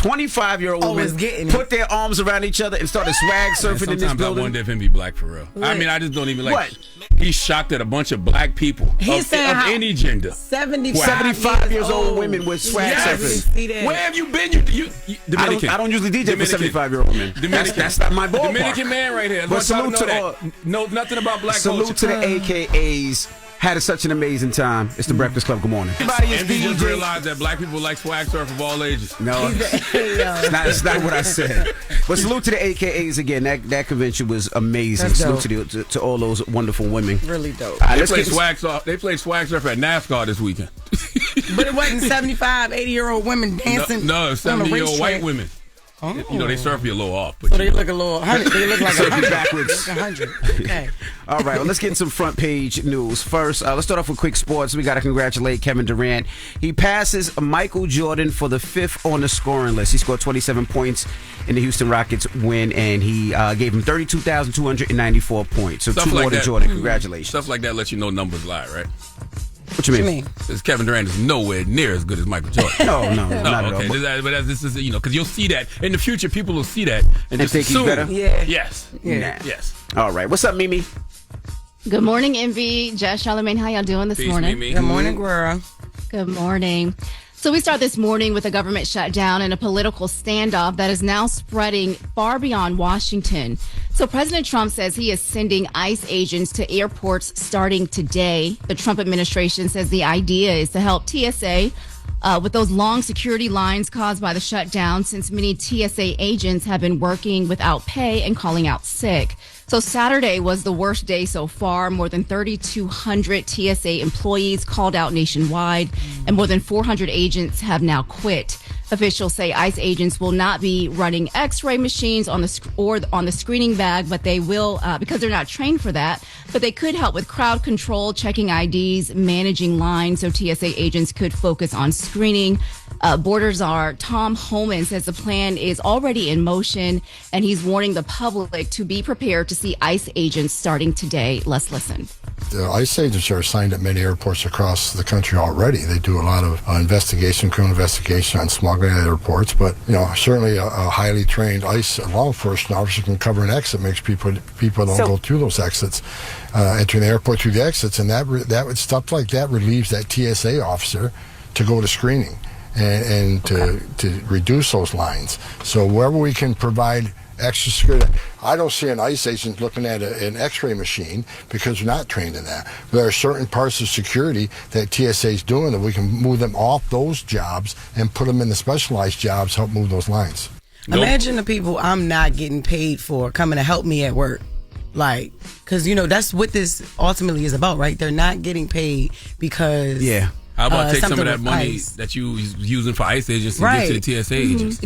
25-year-old women put their arms around each other and started swag surfing in this building. Sometimes I wonder if him be black for real. I mean, I just don't even like. What? He's shocked at a bunch of black people of any gender. 75 years old women with swag surfing. Where have you been? You Dominican. I don't usually DJ for 75-year-old women. That's not my ballpark. Dominican man right here. But salute to know nothing about black culture. Salute to the AKAs. Had such an amazing time. It's the Breakfast Club. Good morning. Everybody is DJ. Just realized that black people like swag surf of all ages. No, it's not what I said. But salute to the AKAs again. That convention was amazing. Salute to all those wonderful women. Really dope. They played swag surf at NASCAR this weekend. But it wasn't 75, 80-year-old women dancing. No, 70-year-old white women. Oh. You know, they surf you a little off. But so they look a little 100. They look like 100. Backwards. 100. Okay. All right, well, let's get some front page news. First, let's start off with quick sports. We got to congratulate Kevin Durant. He passes Michael Jordan for the 5th on the scoring list. He scored 27 points in the Houston Rockets win, and he gave him 32,294 points. So two more to Jordan. Congratulations. Stuff like that lets you know numbers lie, right? What you mean? Because Kevin Durant is nowhere near as good as Michael Jordan. No, not at all. But this is, because you'll see that in the future. People will see that and just think assume. He's better. Yeah. Yes. Yeah. Yes. All right. What's up, Mimi? Good morning, Envy. Jess, Charlamagne, how y'all doing this morning? Mimi. Good morning, girl. Good morning. So we start this morning with a government shutdown and a political standoff that is now spreading far beyond Washington. So President Trump says he is sending ICE agents to airports starting today. The Trump administration says the idea is to help TSA with those long security lines caused by the shutdown, since many TSA agents have been working without pay and calling out sick. So Saturday was the worst day so far. More than 3,200 TSA employees called out nationwide, and more than 400 agents have now quit. Officials say ICE agents will not be running X-ray machines on the screening bag, but they will, because they're not trained for that, but they could help with crowd control, checking IDs, managing lines, so TSA agents could focus on screening. Border Czar Tom Homan says the plan is already in motion, and he's warning the public to be prepared to see ICE agents starting today. Let's listen. The ICE agents are assigned at many airports across the country already. They do a lot of criminal investigation on smuggling at airports, but certainly a highly trained ICE law enforcement officer can cover an exit, makes people don't go through those exits, entering the airport through the exits, and that stuff like that relieves that TSA officer to go to screening and to reduce those lines. So wherever we can provide extra security. I don't see an ICE agent looking at an X-ray machine because they're not trained in that. There are certain parts of security that TSA is doing that we can move them off those jobs and put them in the specialized jobs, help move those lines. Imagine the people I'm not getting paid for coming to help me at work. Like, because, that's what this ultimately is about, right? They're not getting paid because... Yeah. How about take some of that money ICE that you using for ICE agents and give to the TSA agents?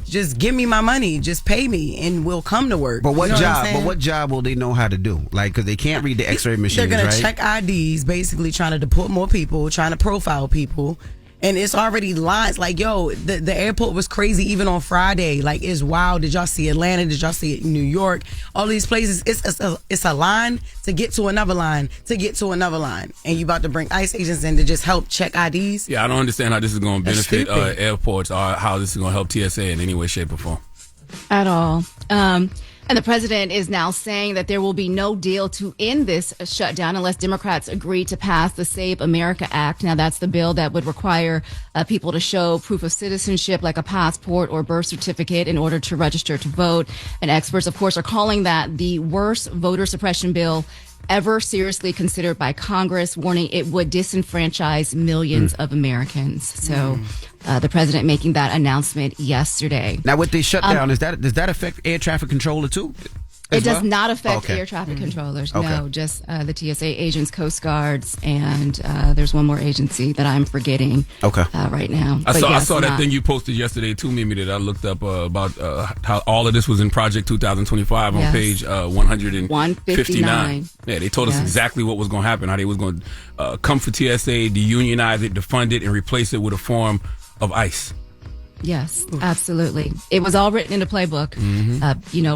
Just give me my money. Just pay me, and we'll come to work. But what job will they know how to do? Like, because they can't read the X-ray machines, They're gonna check IDs, basically trying to deport more people, trying to profile people. And it's already lines. Like, the airport was crazy even on Friday. Like, it's wild. Did y'all see Atlanta? Did y'all see it in New York? All these places, it's a line to get to another line, to get to another line. And you about to bring ICE agents in to just help check IDs? Yeah, I don't understand how this is going to benefit airports or how this is going to help TSA in any way, shape, or form. At all. And the president is now saying that there will be no deal to end this shutdown unless Democrats agree to pass the Save America Act. Now, that's the bill that would require people to show proof of citizenship, like a passport or birth certificate, in order to register to vote. And experts, of course, are calling that the worst voter suppression bill ever seriously considered by Congress, warning it would disenfranchise millions of Americans. So the president making that announcement yesterday. Now, with the shutdown, does that affect air traffic controller too? It does not affect air traffic controllers. Okay. No, just the TSA agents, Coast Guards, and there's one more agency that I'm forgetting right now. I saw that thing you posted yesterday too, Mimi, that I looked up about how all of this was in Project 2025 on page 159. Yeah, they told us exactly what was going to happen, how they was going to come for TSA, deunionize it, defund it, and replace it with a form of ICE. Yes, absolutely. It was all written in the playbook,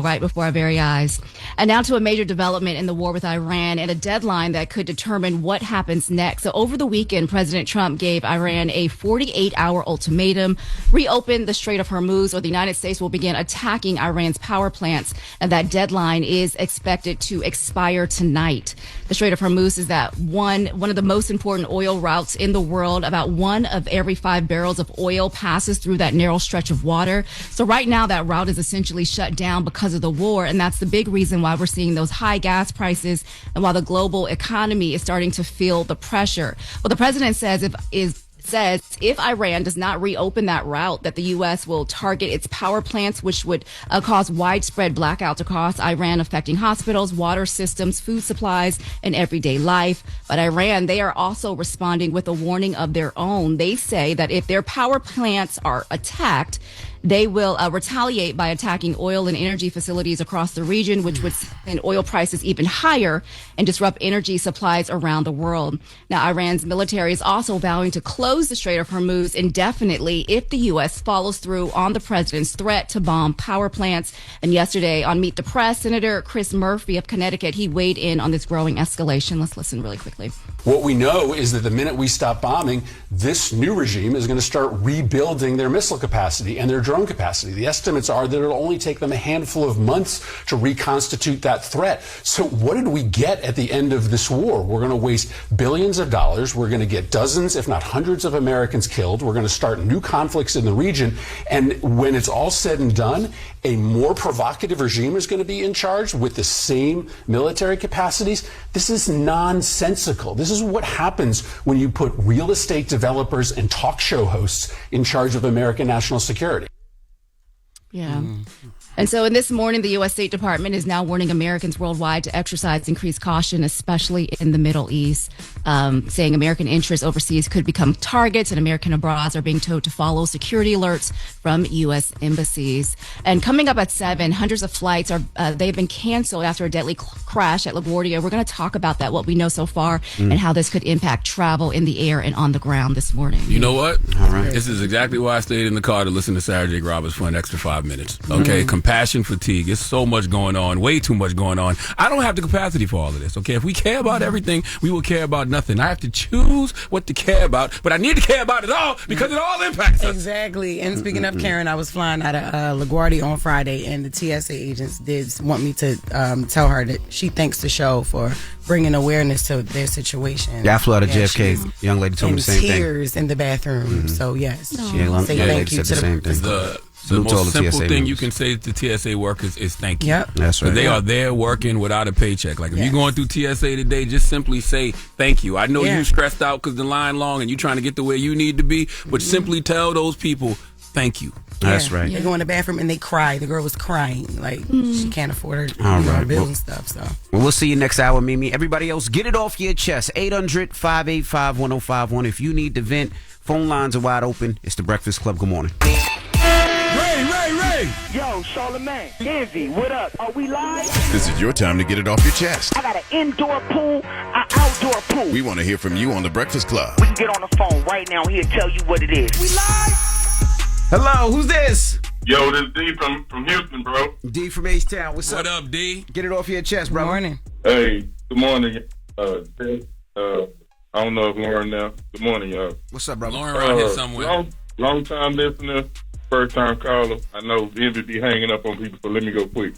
right before our very eyes. And now to a major development in the war with Iran and a deadline that could determine what happens next. So over the weekend, President Trump gave Iran a 48-hour ultimatum: reopen the Strait of Hormuz, or the United States will begin attacking Iran's power plants. And that deadline is expected to expire tonight. The Strait of Hormuz is that one of the most important oil routes in the world. About 1 of every 5 barrels of oil passes through that narrow stretch of water. So right now that route is essentially shut down because of the war, and that's the big reason why we're seeing those high gas prices and why the global economy is starting to feel the pressure. Well, the president says if Iran does not reopen that route, that the U.S. will target its power plants, which would cause widespread blackouts across Iran, affecting hospitals, water systems, food supplies, and everyday life. But Iran, they are also responding with a warning of their own. They say that if their power plants are attacked, they will retaliate by attacking oil and energy facilities across the region, which would send oil prices even higher and disrupt energy supplies around the world. Now, Iran's military is also vowing to close the Strait of Hormuz indefinitely if the U.S. follows through on the president's threat to bomb power plants. And yesterday on Meet the Press, Senator Chris Murphy of Connecticut, he weighed in on this growing escalation. Let's listen really quickly. What we know is that the minute we stop bombing, this new regime is going to start rebuilding their missile capacity and their drone capacity. The estimates are that it'll only take them a handful of months to reconstitute that threat. So what did we get at the end of this war? We're going to waste billions of dollars. We're going to get dozens, if not hundreds of Americans killed. We're going to start new conflicts in the region. And when it's all said and done, a more provocative regime is going to be in charge with the same military capacities. This is nonsensical. This is what happens when you put real estate developers and talk show hosts in charge of American national security. Yeah. And so in this morning, the U.S. State Department is now warning Americans worldwide to exercise increased caution, especially in the Middle East, saying American interests overseas could become targets, and American abroad are being told to follow security alerts from U.S. embassies. And coming up at 7, hundreds of flights they've been canceled after a deadly crash at LaGuardia. We're going to talk about that, what we know so far, and how this could impact travel in the air and on the ground this morning. You know what? All right. This is exactly why I stayed in the car to listen to Sarah J. Roberts for an extra 5 minutes. Okay? Compassion fatigue. It's so much going on, way too much going on. I don't have the capacity for all of this. Okay? If we care about everything, we will care about nothing. I have to choose what to care about, but I need to care about it all because it all impacts us. Exactly. And speaking of Karen, I was flying out of LaGuardia on Friday, and the TSA agents did want me to tell her that she thanks the show for bringing awareness to their situation. Yeah, I flew out of JFK. Young lady told me the same thing. Tears in the bathroom. So yes, Say thank you to the same thing. The most simple thing you can say to TSA workers is thank you. Yep. That's right. They are there working without a paycheck. Like if you're going through TSA today, just simply say thank you. I know you stressed out because the line long and you trying to get to where you need to be, but simply tell those people thank you. That's right. They go in the bathroom and they cry. The girl was crying. Like, she can't afford her bills and stuff. So we'll see you next hour, Mimi. Everybody else, get it off your chest. 800-585-1051. If you need to vent, phone lines are wide open. It's The Breakfast Club. Good morning. Ray! Yo, Charlamagne, Envy, what up? Are we live? This is your time to get it off your chest. I got an indoor pool, an outdoor pool. We want to hear from you on The Breakfast Club. We can get on the phone right now. He'll tell you what it is. We live? Hello, who's this? Yo, this is D from Houston, bro. D from H-Town. What's up? What up, D? Get it off your chest, bro. Good morning. Hey, good morning. I don't know if Loren now. Good morning, y'all. What's up, brother? Loren around here somewhere. Long time listener, first time caller. I know Envy be hanging up on people, so let me go quick.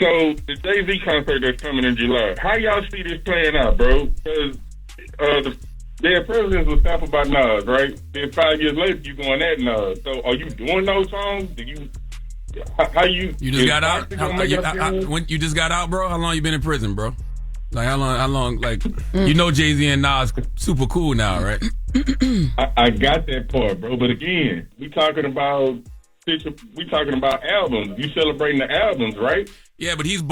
So the Jay-Z concert that's coming in July, how y'all see this playing out, bro? Because the Dead Presidents was sampled by Nas, right? Then 5 years later, you going at Nas. So are you doing those songs? How you? You just got out? When you just got out, bro? How long you been in prison, bro? Like how long? Like you know, Jay-Z and Nas super cool now, right? I got that part, bro. But again, we talking about albums. You celebrating the albums, right? Yeah, but he's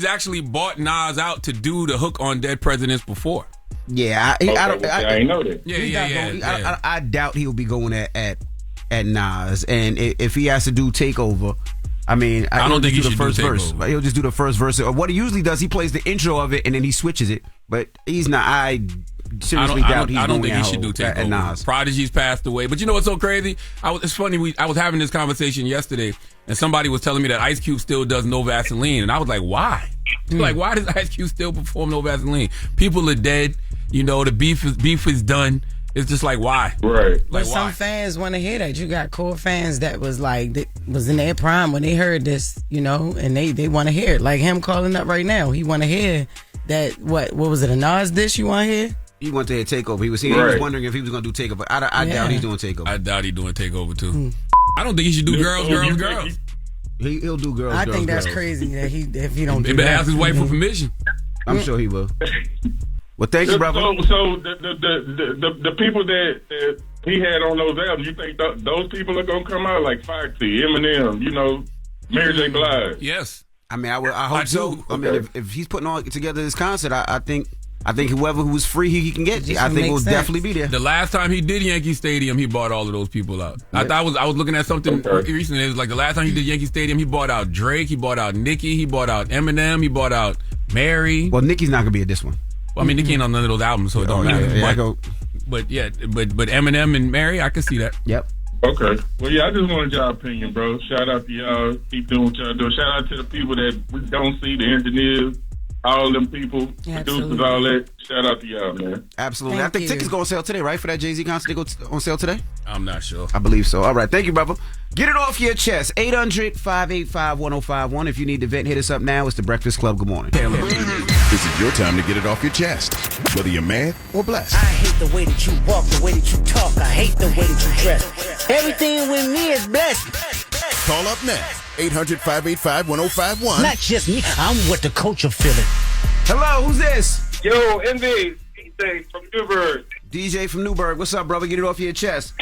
actually bought Nas out to do the hook on Dead Presidents before. Yeah, I ain't know that. Yeah. I doubt he'll be going at Nas, and if he has to do Takeover, I mean, I don't think he do should the first do verse. Takeover. He'll just do the first verse. Or what he usually does, he plays the intro of it and then he switches it. But he's not. I seriously doubt he's I don't going think he out should do at takeover. Nas. Prodigy's passed away, but you know what's so crazy? It's funny. I was having this conversation yesterday, and somebody was telling me that Ice Cube still does No Vaseline, and I was like, why? Like, why does Ice Cube still perform No Vaseline? People are dead. You know, the beef is done. It's just like, why? Right. But some fans want to hear that. You got core fans that was like, that was in their prime when they heard this, you know, and they want to hear it. Like him calling up right now. He want to hear that, what was it, a Nas dish you want to hear? He wanted to hear Takeover. He was here. He was wondering if he was going to do Takeover. I doubt he's doing Takeover. I doubt he's doing Takeover, too. I don't think he should do Girls. He'll do Girls. I think that's crazy that if he don't do that. He better ask his wife for permission. I'm sure he will. Well, thank you, brother. So the people that he had on those albums, you think those people are gonna come out like Foxy, Eminem, you know, Mary J. Blige? Yes. I mean, I hope so. I mean, if he's putting all together this concert, I think whoever who's free he can get, I think will definitely be there. The last time he did Yankee Stadium, he bought all of those people out. Yep. I was looking at something recently. It was like the last time he did Yankee Stadium, he bought out Drake, he bought out Nicki, he bought out Eminem, he bought out Mary. Well, Nicki's not gonna be at this one. Well, I mean, Nicki ain't on none of those albums, so it don't matter. But Eminem and Mary, I can see that. Yep. Okay. Well, yeah, I just wanted your opinion, bro. Shout out to y'all. Keep doing what y'all do. Shout out to the people that we don't see, the engineers, all them people, producers, all that. Shout out to y'all, man. Absolutely. I think tickets go on sale today, right? For that Jay-Z concert, they go on sale today? I'm not sure. I believe so. All right. Thank you, brother. Get it off your chest. 800-585-1051. If you need to vent, hit us up now. It's The Breakfast Club. Good morning. This is your time to get it off your chest, whether you're mad or blessed. I hate the way that you walk, the way that you talk. I hate the way that you dress. Everything with me is blessed. Call up now. 800-585-1051. Not just me. I'm what the culture feeling. Hello, who's this? Yo, Envy. DJ from Newburgh. DJ from Newburgh. What's up, brother? Get it off your chest.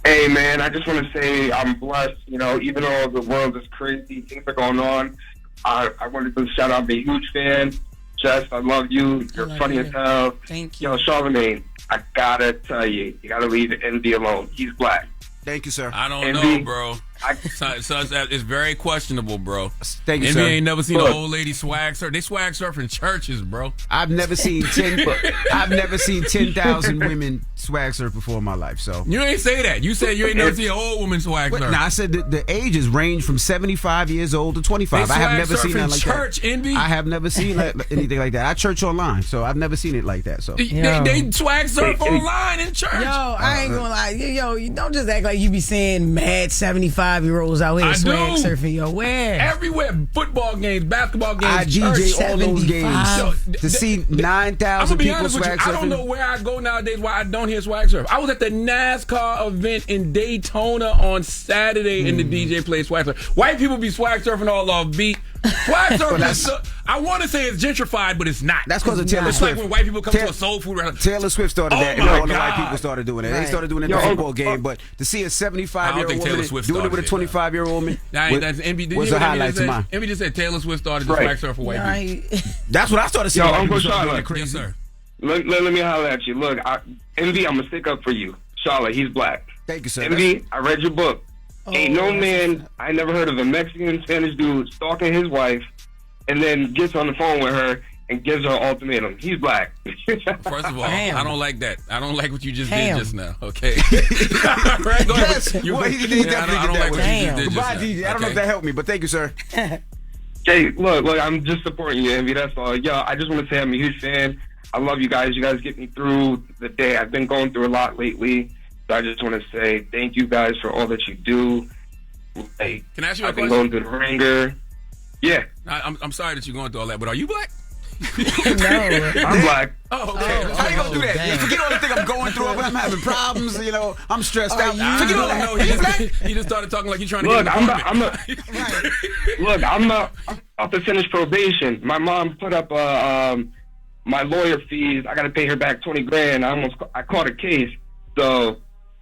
Hey, man, I just want to say I'm blessed. You know, even though the world is crazy, things are going on. I wanted to shout out, I'm a huge fan. Jess, I love you. You're funny as hell. Thank you. Yo, Charlamagne, I gotta tell you, you gotta leave Envy alone. He's black. Thank you, sir. I don't know, bro. It's very questionable, bro. Thank you, NBA sir. ain't never seen an old lady swag surf. They swag surf in churches, bro. I've never seen 10,000 women swag surf before in my life. So you ain't say that. You said you ain't never seen an old woman swag surf. No, I said the ages range from 75 years old to 25. I have never seen that like church, that. Envy. I have never seen anything like that. I church online, so I've never seen it like that. So they swag surf online in church. Yo, I ain't gonna lie. Yo, you don't just act like you be seeing mad 75-year-olds out here swag surfing. Yo, where? Everywhere. Football games, basketball games, I DJ all those games. Yo, to see 9,000 people swag surfing. I don't know where I go nowadays why I don't hear swag surf. I was at the NASCAR event in Daytona on Saturday and the DJ played swag surf. White people be swag surfing all off beat. Swag surfing I want to say it's gentrified, but it's not. That's because of Taylor Swift. It's like when white people come to a soul food restaurant. Taylor Swift started that, and all the white people started doing it. They started doing it in the football game, but to see a 75-year-old woman doing it with a 25-year-old woman was a highlight to mine. Envy just said Taylor Swift started the swag surf for white people. That's what I started seeing. Yo, Uncle Charlotte. Yes, sir. Let me holler at you. Look, Envy, I'm going to stick up for you. Charlotte, he's black. Thank you, sir. Envy, I read your book. Ain't no man, I never heard of a Mexican Spanish dude stalking his wife and then gets on the phone with her and gives her an ultimatum. He's black. First of all, Damn. I don't like that. I don't like what you just did just now. Okay. Right, go ahead. He definitely did that. I don't like what you just did Goodbye, just DJ. now. I don't know if that helped me, but thank you, sir. Hey, look, I'm just supporting you, Envy. That's all. Yo, I just want to say I'm a huge fan. I love you guys. You guys get me through the day. I've been going through a lot lately. So I just want to say thank you guys for all that you do. Like, Can I ask you a I've been question? going through the ringer. Yeah. I'm sorry that you're going through all that, but are you black? No. I'm black. Oh, okay. How you gonna do that? Damn. Forget all the thing I'm going through. I'm having problems. You know, I'm stressed out. Forget all that. No, he just started talking like he's trying to Look, get I'm about to finish probation. My mom put up my lawyer fees. I got to pay her back $20,000. I caught a case, so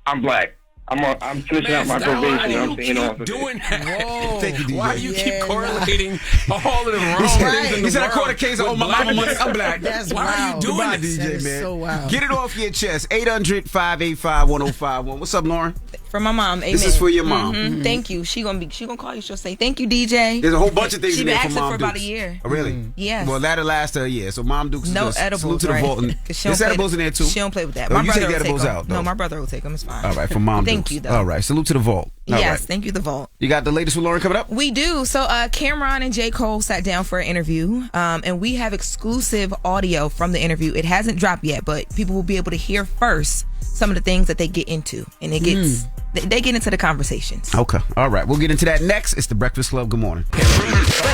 I'm black. I'm finishing out my probation. I'm staying off of doing it. that? Whoa. Thank you, DJ. Why do you keep correlating all of the wrong things in the He said I world caught a case of with my black mama. people? I'm black. That's Why are you wild. doing Goodbye, this? DJ, That is man. so wild. Get it off your chest. 800-585-1051. What's up, Loren? For my mom, amen. This is for your mom. Mm-hmm. Thank you. She gonna call you. She'll say thank you, DJ. There's a whole bunch of things She in been there for asking Mom for Dukes. about a year. Oh, really? Yes. Well, that'll last a year. So Mom Dukes. No just edibles, salute to the right? vault. And 'Cause she don't there's play- edibles in there too. She don't play with that. Oh, My you brother take will edibles take out. them. No, though. my brother will take them. It's fine. All right, for Mom Thank Dukes. you, though. All right, salute to the vault. All Yes, right. thank you, the vault. You got the latest with Loren coming up? We do. So Cameron and J. Cole sat down for an interview, and we have exclusive audio from the interview. It hasn't dropped yet, but people will be able to hear first some of the things that they get into, and it gets they get into the conversations. Okay. All right. We'll get into that next. It's the Breakfast Club. Good morning.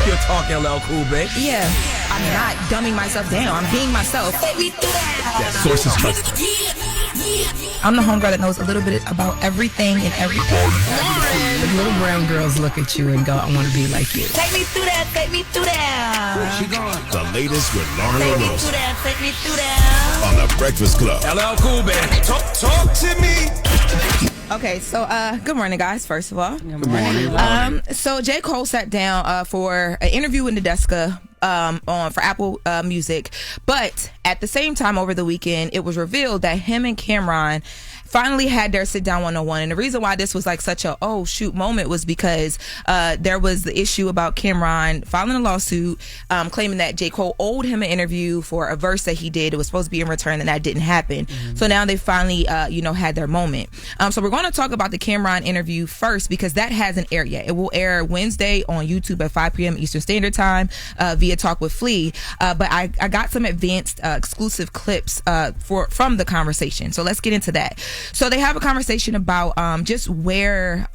You're talking LL Cool, babe. Yeah, I'm not dumbing myself down. I'm being myself. Sources trust. I'm the homegirl that knows a little bit about everything and everything. The little brown girls look at you and go, I want to be like you. Take me through that. Take me through that. She gone. The latest with Loren Take me LoRosa through that. Take me through that. on the Breakfast Club. LL Cool, babe. Talk to me. Okay, so good morning, guys. First of all, Good morning. so J. Cole sat down for an interview with Nadeska for Apple Music, but at the same time over the weekend, it was revealed that him and Cameron finally had their sit down 101. And the reason why this was like such a oh shoot moment was because there was the issue about Cameron filing a lawsuit claiming that J. Cole owed him an interview for a verse that he did. It was supposed to be in return, and that didn't happen. So now they finally had their moment. So we're going to talk about the Cameron interview first because that hasn't aired yet. It will air Wednesday on YouTube at 5 p.m. Eastern Standard Time via Talk with Flea. But I got some advanced exclusive clips from the conversation. So let's get into that. So they have a conversation about just where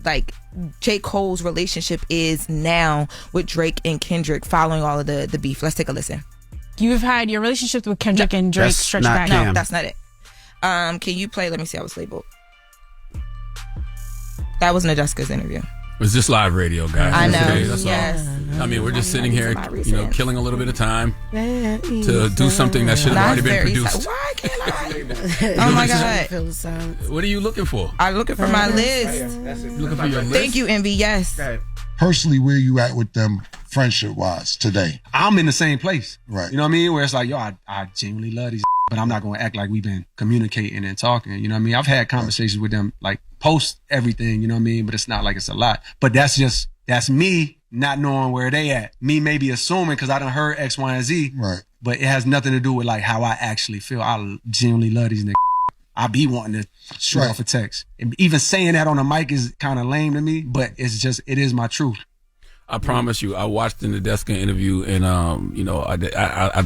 like J. Cole's relationship is now with Drake and Kendrick following all of the beef. Let's take a listen. You've had your relationship with Kendrick and Drake stretch back. No, that's not it. Can you play? Let me see how it's labeled. That was Nadeska's interview. It's just live radio, guys. I know. Okay, that's Yes. all. I mean, we're just sitting here, killing a little bit of time to do something that should have already been produced. Why can't I? Oh my God. What are you looking for? I'm looking for my list. Looking for your list? Thank you, Envy. Yes. Personally, where you at with them friendship-wise today? I'm in the same place. Right. You know what I mean? Where it's like, yo, I genuinely love these, but I'm not going to act like we've been communicating and talking. You know what I mean? I've had conversations with them, like post everything, you know what I mean? But it's not like it's a lot. But that's me not knowing where they at. Me maybe assuming because I done heard X, Y, and Z. Right. But it has nothing to do with like how I actually feel. I genuinely love these niggas. I be wanting to shoot off a text. And even saying that on a mic is kind of lame to me, but it is my truth. I promise you, I watched the Nadeska interview, and I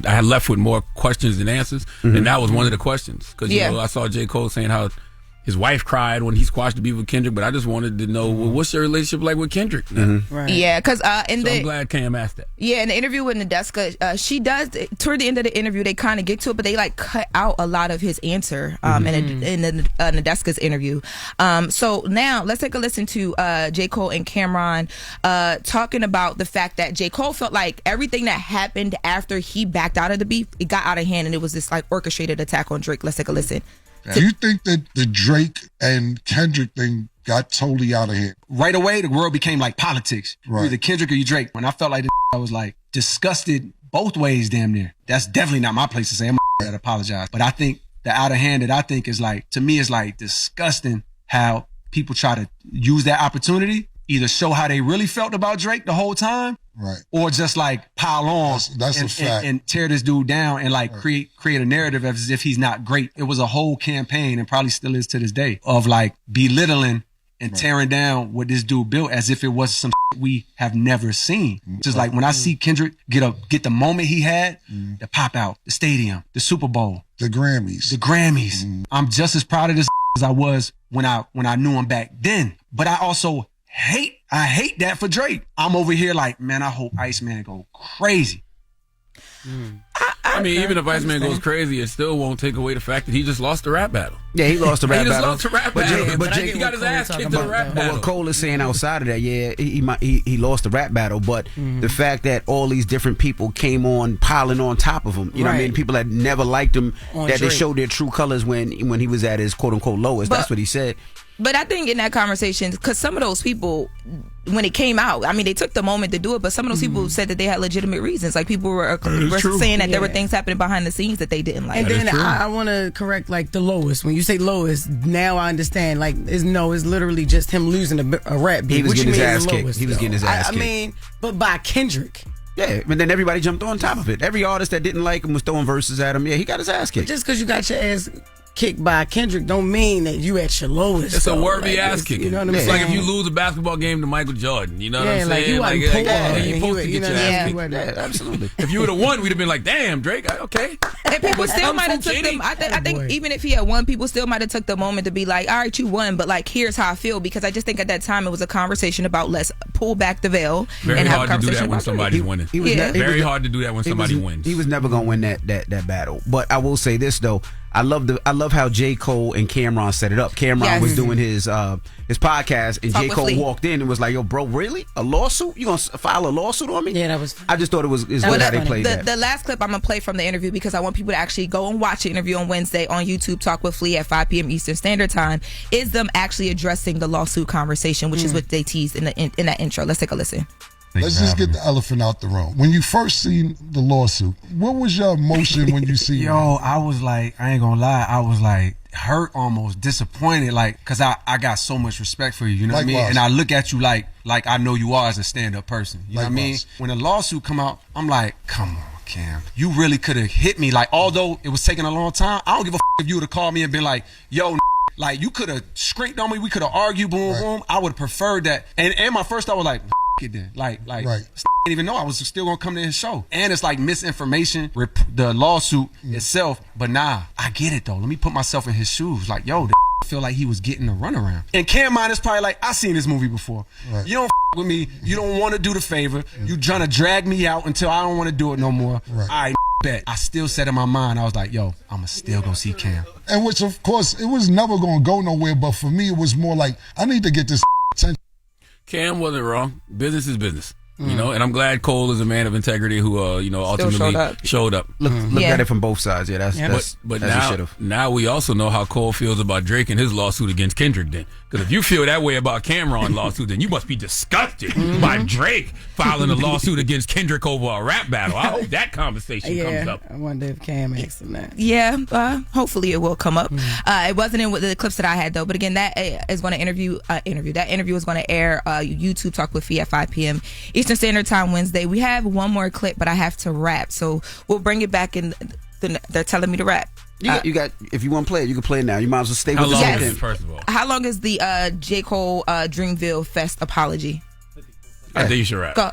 had left with more questions than answers, and that was one of the questions because I saw J. Cole saying how his wife cried when he squashed the beef with Kendrick, but I just wanted to know, well, what's your relationship like with Kendrick? Right. Yeah, because I'm glad Cam asked that. Yeah, in the interview with Nadeska, she does toward the end of the interview they kind of get to it, but they like cut out a lot of his answer in Nadeska's interview. So now let's take a listen to J. Cole and Cameron talking about the fact that J. Cole felt like everything that happened after he backed out of the beef, it got out of hand, and it was this like orchestrated attack on Drake. Let's take a listen. Do you think that the Drake and Kendrick thing got totally out of hand? Right away, the world became like politics. Right. Either Kendrick or you Drake. When I felt like I was like disgusted both ways damn near. That's definitely not my place to say. I'm that apologize. But I think the out of hand that I think is like, to me, is like disgusting how people try to use that opportunity, either show how they really felt about Drake the whole time, right, or just like pile on that's a fact. And tear this dude down and like create a narrative as if he's not great. It was a whole campaign, and probably still is to this day, of like belittling and tearing down what this dude built as if it was some we have never seen. Just like when I see Kendrick get the moment he had, the pop out, the stadium, the Super Bowl, the Grammys. I'm just as proud of this as I was when I knew him back then. But I also hate that for Drake. I'm over here like, man, I hope Iceman go crazy. I mean, even if Iceman goes crazy, it still won't take away the fact that he just lost the rap battle. Yeah, he lost the rap battle. He just lost the rap battle. But he got his ass kicked in the rap battle. But what Cole is saying outside of that, yeah, he lost the rap battle. But the fact that all these different people came on piling on top of him, you know what I mean? People that never liked him, that they showed their true colors when he was at his quote unquote lowest. That's what he said. But I think in that conversation, because some of those people, when it came out, I mean, they took the moment to do it, but some of those people said that they had legitimate reasons. Like, people were saying that there were things happening behind the scenes that they didn't like. And then I want to correct, like, the lowest. When you say lowest, now I understand. Like, it's literally just him losing a rap beat. He was getting his ass kicked. He was getting his ass kicked. I mean, but by Kendrick. Yeah, but then everybody jumped on top of it. Every artist that didn't like him was throwing verses at him. Yeah, he got his ass kicked. But just because you got your ass kicked by Kendrick don't mean that you at your lowest. It's a worthy ass kicking. You know what I'm it's saying? like if you lose a basketball game to Michael Jordan. You know what I'm like saying? you Like, poor, you supposed to get your ass kicked. Yeah, absolutely. If you would have won, we'd have been like, damn, Drake, okay. And people still might have took them. I think even if he had won, people still might have took the moment to be like, all right, you won, but like, here's how I feel. Because I just think at that time it was a conversation about let's pull back the veil Very and have a hard to do conversation that when somebody's winning. Very hard to do that when somebody wins. He was never gonna win that battle. But I will say this though. I love how J. Cole and Cameron set it up. Cameron was doing his podcast, and J. Cole walked in and was like, "Yo, bro, really? A lawsuit? You gonna file a lawsuit on me?" Yeah, that was. I just thought it was good how they played that. The last clip I'm gonna play from the interview, because I want people to actually go and watch the interview on Wednesday on YouTube. Talk with Flea at 5 p.m. Eastern Standard Time. Is them actually addressing the lawsuit conversation, which is what they teased in that intro. Let's take a listen. Let's just get the elephant out the room. When you first seen the lawsuit, what was your emotion when you see it? I was like, I ain't gonna lie, I was like hurt, almost disappointed, like, cause I got so much respect for you, you know what I mean? And I look at you like I know you are as a stand-up person, you know what I mean? When the lawsuit come out, I'm like, come on, Cam, you really could have hit me. Like, although it was taking a long time, I don't give a if you would have called me and been like, yo, like, you could have scraped on me, we could have argued, boom, boom. I would have preferred that. And my first thought was like, it then. Like, didn't even know I was still gonna come to his show. And it's like misinformation, the lawsuit itself. But nah, I get it though. Let me put myself in his shoes. Like, yo, feel like he was getting a runaround. And Cameron is probably like, I seen this movie before. You don't with me. You don't want to do the favor. You trying to drag me out until I don't want to do it no more. I bet. I still said in my mind, I was like, yo, I'ma still go see Cam. And which, of course, it was never gonna go nowhere. But for me, it was more like, I need to get this attention. Cam wasn't wrong. Business is business. You know, and I'm glad Cole is a man of integrity who, ultimately showed up. Look at it from both sides. Yeah, that's but as now we also know how Cole feels about Drake and his lawsuit against Kendrick then. Because if you feel that way about Cameron's lawsuit, then you must be disgusted by Drake filing a lawsuit against Kendrick over a rap battle. I hope that conversation comes up. I wonder if Cam asked him that. Yeah, hopefully it will come up. It wasn't in the clips that I had though, but again, that is going to That interview is going to air YouTube Talk with Fee at 5 p.m. Eastern Standard Time Wednesday. We have one more clip, but I have to rap, so we'll bring it back in. They're telling me to rap. You got. If you want to play it, you can play it now. You might as well stay with the first of all. How long is the J. Cole Dreamville Fest apology? I think you should rap. Go.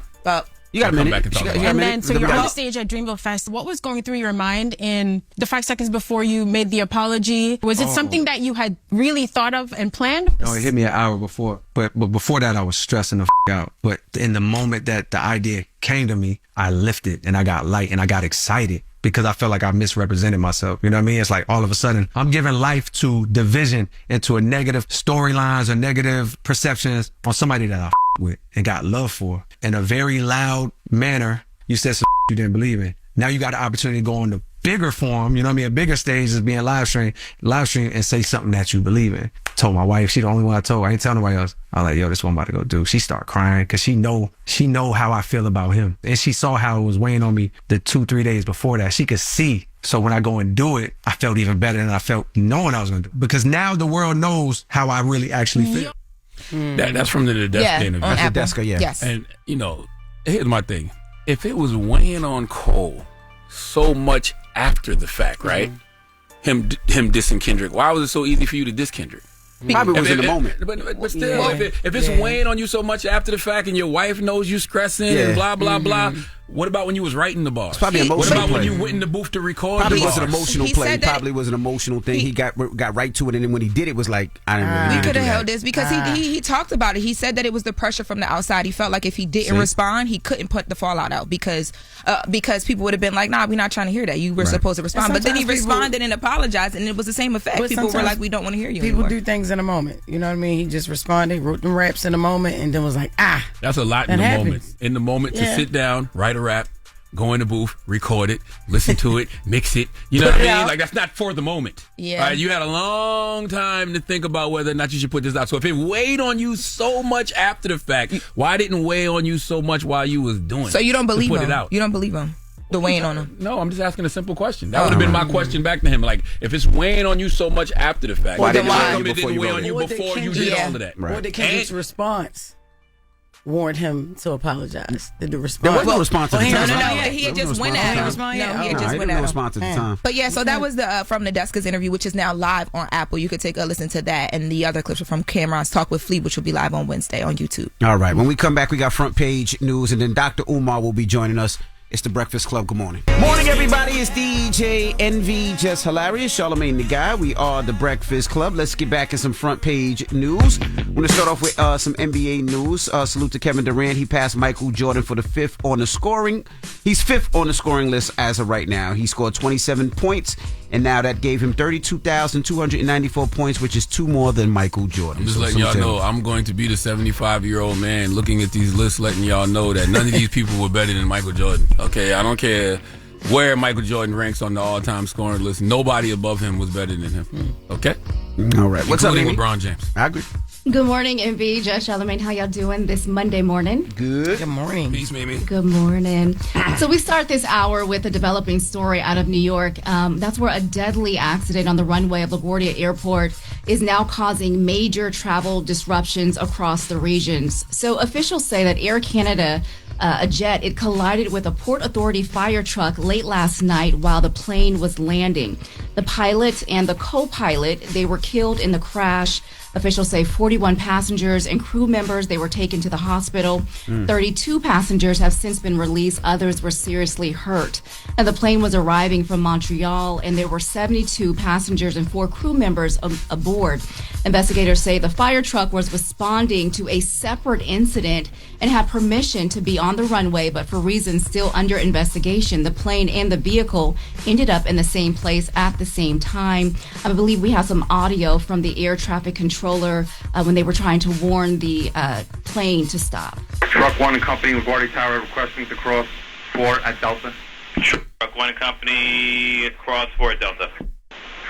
You got a minute. Back and talk about it. And then, so you're on the stage at Dreamville Fest. What was going through your mind in the 5 seconds before you made the apology? Was it something that you had really thought of and planned? No, it hit me an hour before. But before that, I was stressing the out. But in the moment that the idea came to me, I lifted and I got light and I got excited because I felt like I misrepresented myself. You know what I mean? It's like all of a sudden I'm giving life to division and to a negative storylines or negative perceptions on somebody that I with and got love for in a very loud manner. You said some you didn't believe in. Now you got the opportunity to go on the bigger form, you know what I mean? A bigger stage is being live stream and say something that you believe in. Told my wife, she the only one I told. I ain't telling nobody else. I was like, yo, this one I'm about to go do. She start crying because she know how I feel about him. And she saw how it was weighing on me the 2-3 days before that. She could see. So when I go and do it, I felt even better than I felt knowing I was going to do it. Because now the world knows how I really actually feel. That's from the Deska interview. That's the Deska, yeah. Yes. And, here's my thing. If it was weighing on Cole so much after the fact, right? Him dissing Kendrick. Why was it so easy for you to diss Kendrick? Probably was in the moment. But still, if it's weighing on you so much after the fact and your wife knows you stressing and blah, blah, blah, what about when you was writing the bars? It's probably emotional. What about play. when you went in the booth to record Probably the was an bars? emotional play. Probably was an emotional thing. He got right to it, and then when he did it, was like, I didn't really We need to could do have that. held this because he talked about it. He said that it was the pressure from the outside. He felt like if he didn't respond, he couldn't put the fallout out because people would have been like, nah, we're not trying to hear that. You were supposed to respond. But then he responded and apologized, and it was the same effect. People were like, we don't want to hear you People anymore. do things in a moment. You know what I mean? He just responded, wrote them raps in a moment, and then was like, That's a lot in the moment. In the moment to sit down, write a rap, go in the booth, record it, listen to it, mix it. You know what I mean? Like, that's not for the moment. Yeah. You had a long time to think about whether or not you should put this out. So if it weighed on you so much after the fact, why didn't it weigh on you so much while you was doing it? So you don't believe put him? It out? You don't believe him? The weighing on him? No, I'm just asking a simple question. That would have been my question back to him. Like, if it's weighing on you so much after the fact, why how come it didn't weigh on you before you did all of that? What did Kendrick's response warned him to apologize? Did the response? There was no response at the time. No, he had just went at him. No, he had just went at him. Response at the time. But yeah, so that was the from Nadeska's interview, which is now live on Apple. You could take a listen to that, and the other clips are from Cameron's talk with Flea, which will be live on Wednesday on YouTube. All right. When we come back, we got front page news, and then Dr. Umar will be joining us. It's the Breakfast Club. Good morning. Morning, everybody. It's DJ NV, Jess Hilarious, Charlamagne the Guy. We are the Breakfast Club. Let's get back in some front page news. I'm going to start off with some NBA news. Salute to Kevin Durant. He passed Michael Jordan for the fifth on the scoring. He's fifth on the scoring list as of right now. He scored 27 points, and now that gave him 32,294 points, which is 2 more than Michael Jordan. I'm just letting y'all know I'm going to be the 75-year-old man looking at these lists, letting y'all know that none of these people were better than Michael Jordan. Okay, I don't care where Michael Jordan ranks on the all-time scoring list. Nobody above him was better than him. Okay? All right. What's up, including LeBron James. I agree. Good morning, MV, Jess, Charlamagne. How y'all doing this Monday morning? Good. Good morning. Peace, Mimi. Good morning. So we start this hour with a developing story out of New York. That's where a deadly accident on the runway of LaGuardia Airport is now causing major travel disruptions across the regions. So officials say that Air Canada, a jet, it collided with a Port Authority fire truck late last night while the plane was landing. The pilot and the co-pilot, they were killed in the crash. Officials say 41 passengers and crew members, they were taken to the hospital. 32 passengers have since been released. Others were seriously hurt. And the plane was arriving from Montreal, and there were 72 passengers and 4 crew members aboard. Investigators say the fire truck was responding to a separate incident and had permission to be on the runway, but for reasons still under investigation, the plane and the vehicle ended up in the same place at the same time. I believe we have some audio from the air traffic controller when they were trying to warn the plane to stop. Truck 1 and Company, LaGuardia Tower, requesting to cross 4 at Delta. Truck 1 and Company, cross 4 at Delta.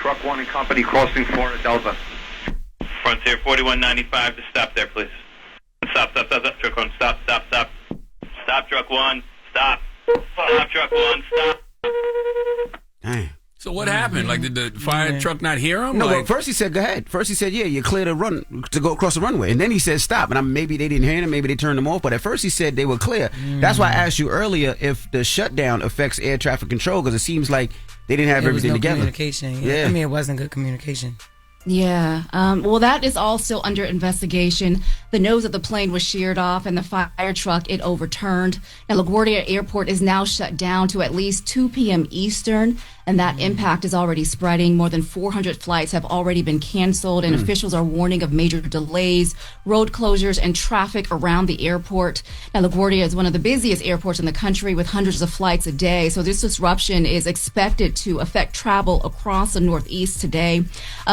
Truck 1 and Company, crossing 4 at Delta. Frontier 4195 to stop there, please. Stop. Truck 1, stop. Stop, Truck 1, stop. Stop, Truck 1, stop. Dang. So what happened? Like, did the fire truck not hear him? No, like, well, first he said, go ahead. First he said, yeah, you're clear to go across the runway. And then he said, stop. And maybe they didn't hear him, maybe they turned them off. But at first he said they were clear. That's why I asked you earlier if the shutdown affects air traffic control, because it seems like they didn't have everything together. Communication. Yeah. I mean, it wasn't good communication. Yeah. Well, that is all still under investigation. The nose of the plane was sheared off and the fire truck, it overturned. Now, LaGuardia Airport is now shut down to at least 2 p.m. Eastern, and that impact is already spreading. More than 400 flights have already been canceled, and officials are warning of major delays, road closures, and traffic around the airport. Now, LaGuardia is one of the busiest airports in the country with hundreds of flights a day, so this disruption is expected to affect travel across the Northeast today.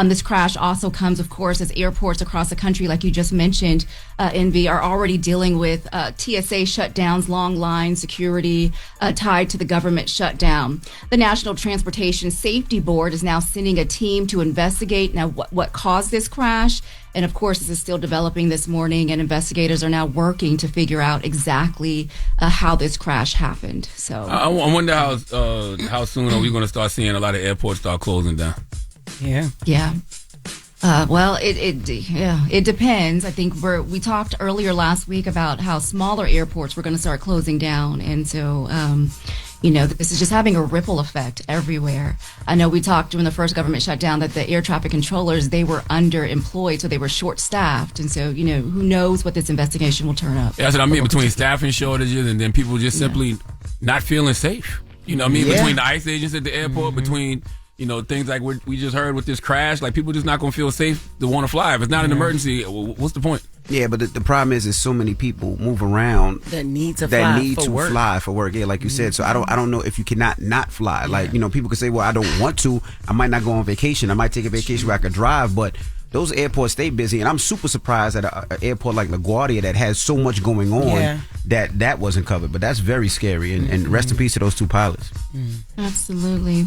This crash also comes, of course, as airports across the country, like you just mentioned, NV, are already dealing with TSA shutdowns, long lines, security tied to the government shutdown. The National Transportation Safety Board is now sending a team to investigate now what caused this crash. And of course, this is still developing this morning, and investigators are now working to figure out exactly how this crash happened. So I wonder how soon are we going to start seeing a lot of airports start closing down? Yeah. Well, it depends. I think we talked earlier last week about how smaller airports were going to start closing down, and so this is just having a ripple effect everywhere. I know we talked during the first government shutdown that the air traffic controllers, they were underemployed, so they were short-staffed, and so who knows what this investigation will turn up. Yeah, that's what I mean. Between staffing shortages and then people just simply not feeling safe. You know what I mean? Between the ICE agents at the airport, between things like we just heard with this crash, like people just not going to feel safe to want to fly. If it's not an emergency, what's the point? Yeah, but the problem is so many people move around that need to fly for work. Yeah, like you said. So I don't know if you cannot not fly. Like, people can say, well, I don't want to. I might not go on vacation. I might take a vacation where I could drive, but those airports stay busy, and I'm super surprised at an airport like LaGuardia that has so much going on that wasn't covered. But that's very scary, and rest in peace to those 2 pilots. Absolutely.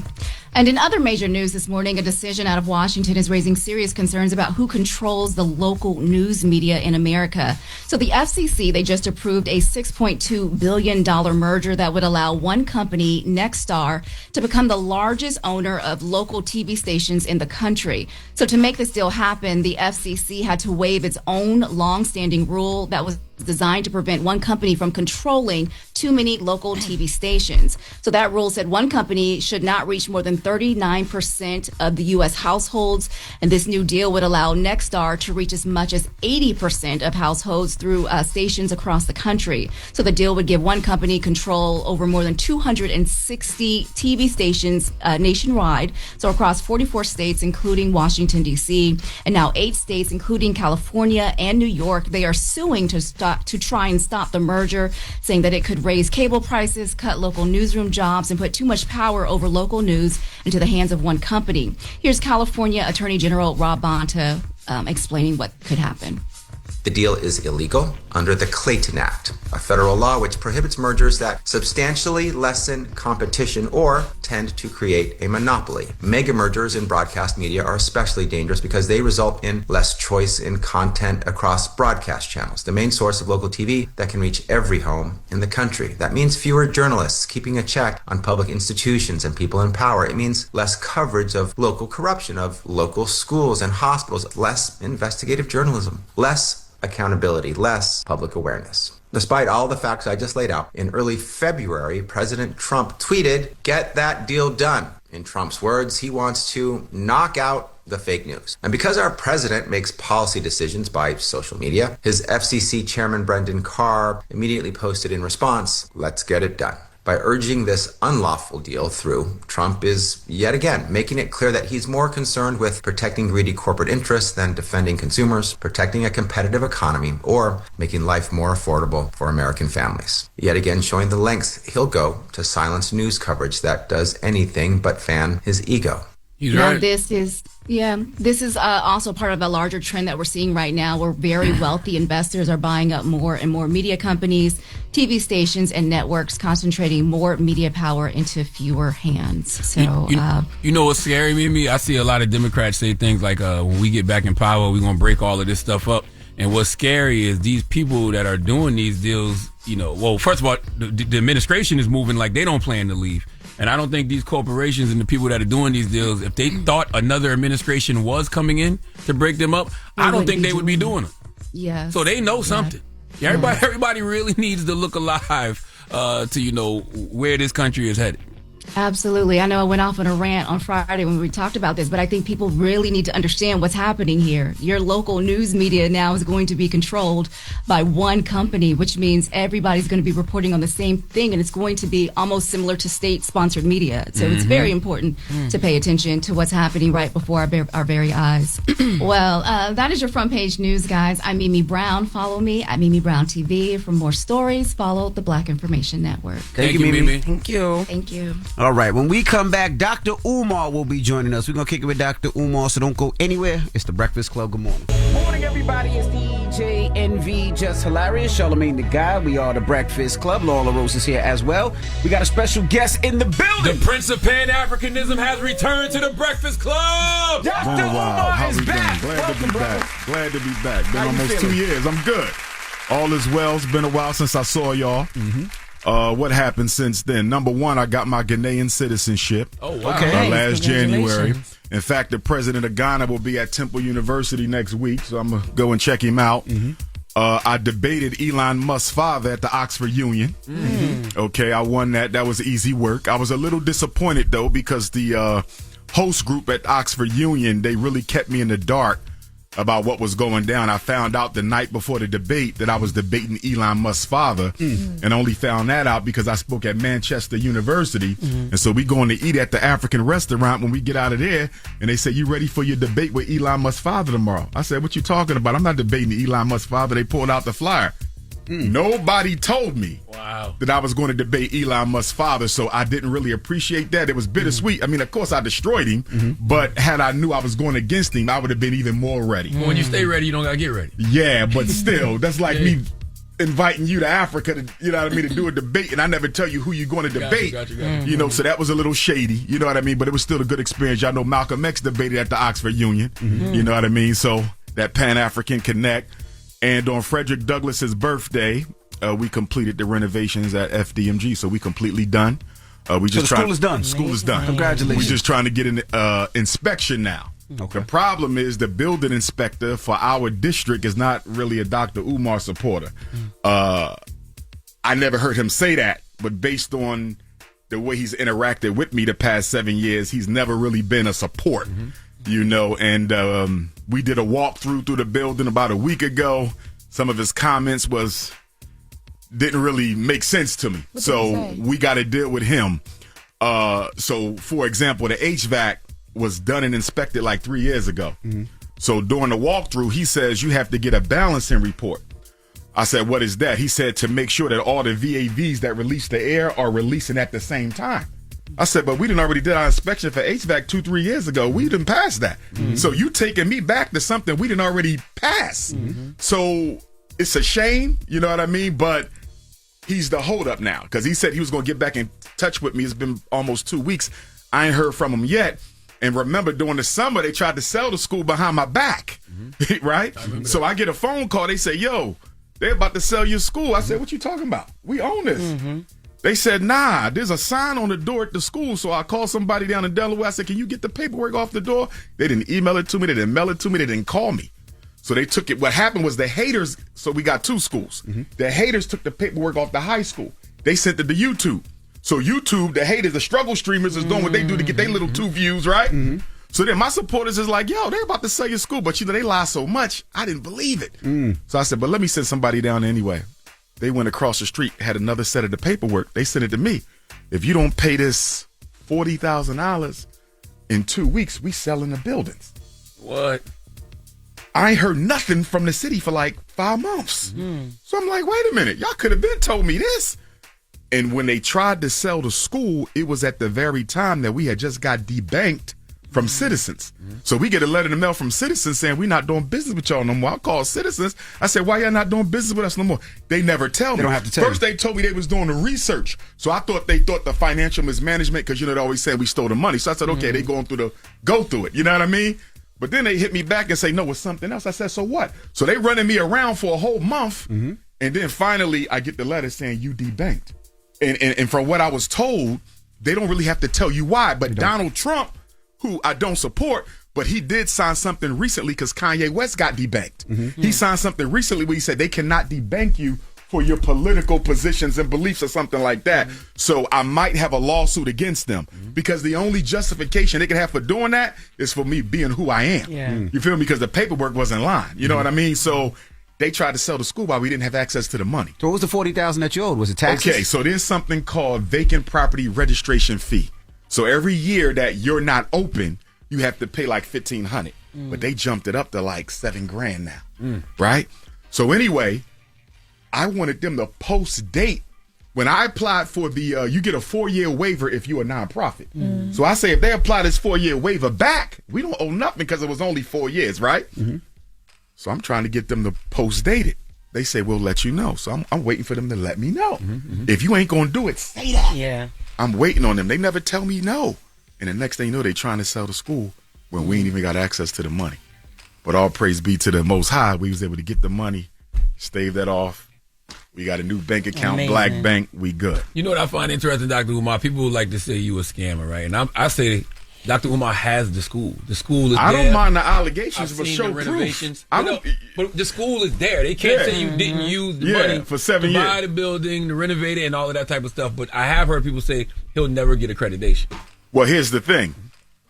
And in other major news this morning, a decision out of Washington is raising serious concerns about who controls the local news media in America. So the FCC, they just approved a $6.2 billion merger that would allow one company, Nexstar, to become the largest owner of local TV stations in the country. So to make this deal happen, the FCC had to waive its own longstanding rule that was designed to prevent one company from controlling too many local TV stations. So that rule said one company should not reach more than 39% of the U.S. households. And this new deal would allow Nexstar to reach as much as 80% of households through stations across the country. So the deal would give one company control over more than 260 TV stations nationwide. So across 44 states, including Washington, D.C., and now 8 states, including California and New York, they are suing to try and stop the merger, saying that it could raise cable prices, cut local newsroom jobs, and put too much power over local news into the hands of one company. Here's California Attorney General Rob Bonta explaining what could happen. The deal is illegal under the Clayton Act, a federal law which prohibits mergers that substantially lessen competition or tend to create a monopoly. Mega mergers in broadcast media are especially dangerous because they result in less choice in content across broadcast channels, the main source of local TV that can reach every home in the country. That means fewer journalists keeping a check on public institutions and people in power. It means less coverage of local corruption, of local schools and hospitals, less investigative journalism, less accountability, less public awareness. Despite all the facts I just laid out, in early February, President Trump tweeted, "Get that deal done." In Trump's words, he wants to knock out the fake news. And because our president makes policy decisions by social media, his FCC chairman Brendan Carr immediately posted in response, "Let's get it done." By urging this unlawful deal through, Trump is yet again making it clear that he's more concerned with protecting greedy corporate interests than defending consumers, protecting a competitive economy, or making life more affordable for American families. Yet again showing the lengths he'll go to silence news coverage that does anything but fan his ego. He's now right. This is also part of a larger trend that we're seeing right now, where very wealthy investors are buying up more and more media companies, TV stations, and networks, concentrating more media power into fewer hands. So, you know what's scary, Mimi? I see a lot of Democrats say things like, when we get back in power, we're going to break all of this stuff up. And what's scary is these people that are doing these deals, well, first of all, the administration is moving like they don't plan to leave. And I don't think these corporations and the people that are doing these deals, if they thought another administration was coming in to break them up, I don't think they would be doing them. Yeah. So they know something. Yeah. Everybody really needs to look alive to where this country is headed. Absolutely. I know I went off on a rant on Friday when we talked about this, but I think people really need to understand what's happening here. Your local news media now is going to be controlled by one company, which means everybody's going to be reporting on the same thing, and it's going to be almost similar to state-sponsored media. So it's very important to pay attention to what's happening right before our very eyes. Well, that is your front page news, guys. I'm Mimi Brown. Follow me at Mimi Brown TV. For more stories, follow the Black Information Network. Thank you, Mimi. Thank you. Thank you. All right, when we come back, Dr. Umar will be joining us. We're going to kick it with Dr. Umar, so don't go anywhere. It's the Breakfast Club. Good morning. Morning, everybody. It's DJ NV, Jess Hilarious, Charlamagne the Guy. We are the Breakfast Club. Loren LoRosa is here as well. We got a special guest in the building. The Prince of Pan-Africanism has returned to the Breakfast Club. Dr. Wow. Umar How is we back. doing? Glad to be back. Glad to be back. Been How you almost feeling? 2 years. I'm good. All is well. It's been a while since I saw y'all. What happened since then? Number one, I got my Ghanaian citizenship. Oh, wow. Okay. Last January. Congratulations. In fact, the president of Ghana will be at Temple University next week, so I'm going to go and check him out. I debated Elon Musk's father at the Oxford Union. Okay, I won that. That was easy work. I was a little disappointed, though, because the host group at Oxford Union, they really kept me in the dark about what was going down. I found out the night before the debate that I was debating Elon Musk's father, and only found that out because I spoke at Manchester University. And so we going to eat at the African restaurant when we get out of there, and they said, "You ready for your debate with Elon Musk's father tomorrow?" I said, "What you talking about? I'm not debating Elon Musk's father." They pulled out the flyer. Nobody told me that I was going to debate Elon Musk's father, so I didn't really appreciate that. It was bittersweet. I mean, of course, I destroyed him, but had I knew I was going against him, I would have been even more ready. When you stay ready, you don't got to get ready. Yeah, but still, that's like me inviting you to Africa to, you know what I mean, to do a debate, and I never tell you who you're going to debate. Got you. You know, so that was a little shady, you know what I mean, but it was still a good experience. Y'all know Malcolm X debated at the Oxford Union, you know what I mean, so that Pan-African Connect. And on Frederick Douglass's birthday, we completed the renovations at FDMG, so we completely done. We just the school is done. School is done. Congratulations. We're just trying to get an inspection now. Okay. The problem is the building inspector for our district is not really a Dr. Umar supporter. I never heard him say that, but based on the way he's interacted with me the past 7 years, he's never really been a support, you know. And we did a walkthrough through the building about a week ago. Some of his comments didn't really make sense to me. So we got to deal with him. So, for example, the HVAC was done and inspected like 3 years ago. So during the walkthrough, he says you have to get a balancing report. I said, what is that? He said to make sure that all the VAVs that release the air are releasing at the same time. I said, but we done already did our inspection for HVAC 2-3 years ago. We done passed that. So you taking me back to something we done already passed. So it's a shame, you know what I mean? But he's the holdup now because he said he was going to get back in touch with me. It's been almost 2 weeks. I ain't heard from him yet. And remember, during the summer, they tried to sell the school behind my back, right? So I get a phone call. They say, yo, they're about to sell your school. I said, what you talking about? We own this. They said, nah, there's a sign on the door at the school. So I called somebody down in Delaware. I said, can you get the paperwork off the door? They didn't email it to me. They didn't mail it to me. They didn't call me. So they took it. What happened was the haters, so we got 2 schools. The haters took the paperwork off the high school. They sent it to YouTube. So YouTube, the haters, the struggle streamers is doing what they do to get their little 2 views, right? So then my supporters is like, yo, they're about to sell your school. But, you know, they lie so much, I didn't believe it. So I said, but let me send somebody down there anyway. They went across the street, had another set of the paperwork. They sent it to me. If you don't pay this $40,000 in 2 weeks, we selling the buildings. What? I ain't heard nothing from the city for like 5 months. So I'm like, wait a minute. Y'all could have been told me this. And when they tried to sell the school, it was at the very time that we had just got debanked from Citizens. So we get a letter in the mail from Citizens saying we're not doing business with y'all no more. I called Citizens. I said, why y'all not doing business with us no more? They never tell me. They don't have to tell First, they told me they was doing the research. So I thought they thought the financial mismanagement, because, you know, they always said we stole the money. So I said, okay, they go through it. You know what I mean? But then they hit me back and say, no, it's something else. I said, so what? So they running me around for a whole month. And then finally I get the letter saying you debanked. And from what I was told, they don't really have to tell you why. But Donald Trump, who I don't support, but he did sign something recently because Kanye West got debanked. He signed something recently where he said they cannot debank you for your political positions and beliefs or something like that. So I might have a lawsuit against them because the only justification they can have for doing that is for me being who I am. You feel me? Because the paperwork was in line. You know what I mean? So they tried to sell the school while we didn't have access to the money. So what was the $40,000 that you owed? Was it taxes? Okay, so there's something called vacant property registration fee. So every year that you're not open, you have to pay like $1,500. But they jumped it up to like $7,000 now, right? So anyway, I wanted them to post date. When I applied for the, you get a 4-year waiver if you're a nonprofit. So I say if they apply this 4-year waiver back, we don't owe nothing because it was only 4 years, right? So I'm trying to get them to post date it. They say, we'll let you know. So I'm waiting for them to let me know. If you ain't going to do it, say that. Yeah. I'm waiting on them. They never tell me no. And the next thing you know, they trying to sell the school when we ain't even got access to the money. But all praise be to the Most High. We was able to get the money, stave that off. We got a new bank account, Amazing. Black Bank. We good. You know what I find interesting, Dr. Umar? People would like to say you a scammer, right? And I say Dr. Umar has the school. The school is there. I don't mind the allegations, I've but seen show the renovations. proof. But the school is there. They can't say you didn't use the money for 7 to years. buy the building, to renovate it, and all of that type of stuff. But I have heard people say he'll never get accreditation. Well, here's the thing.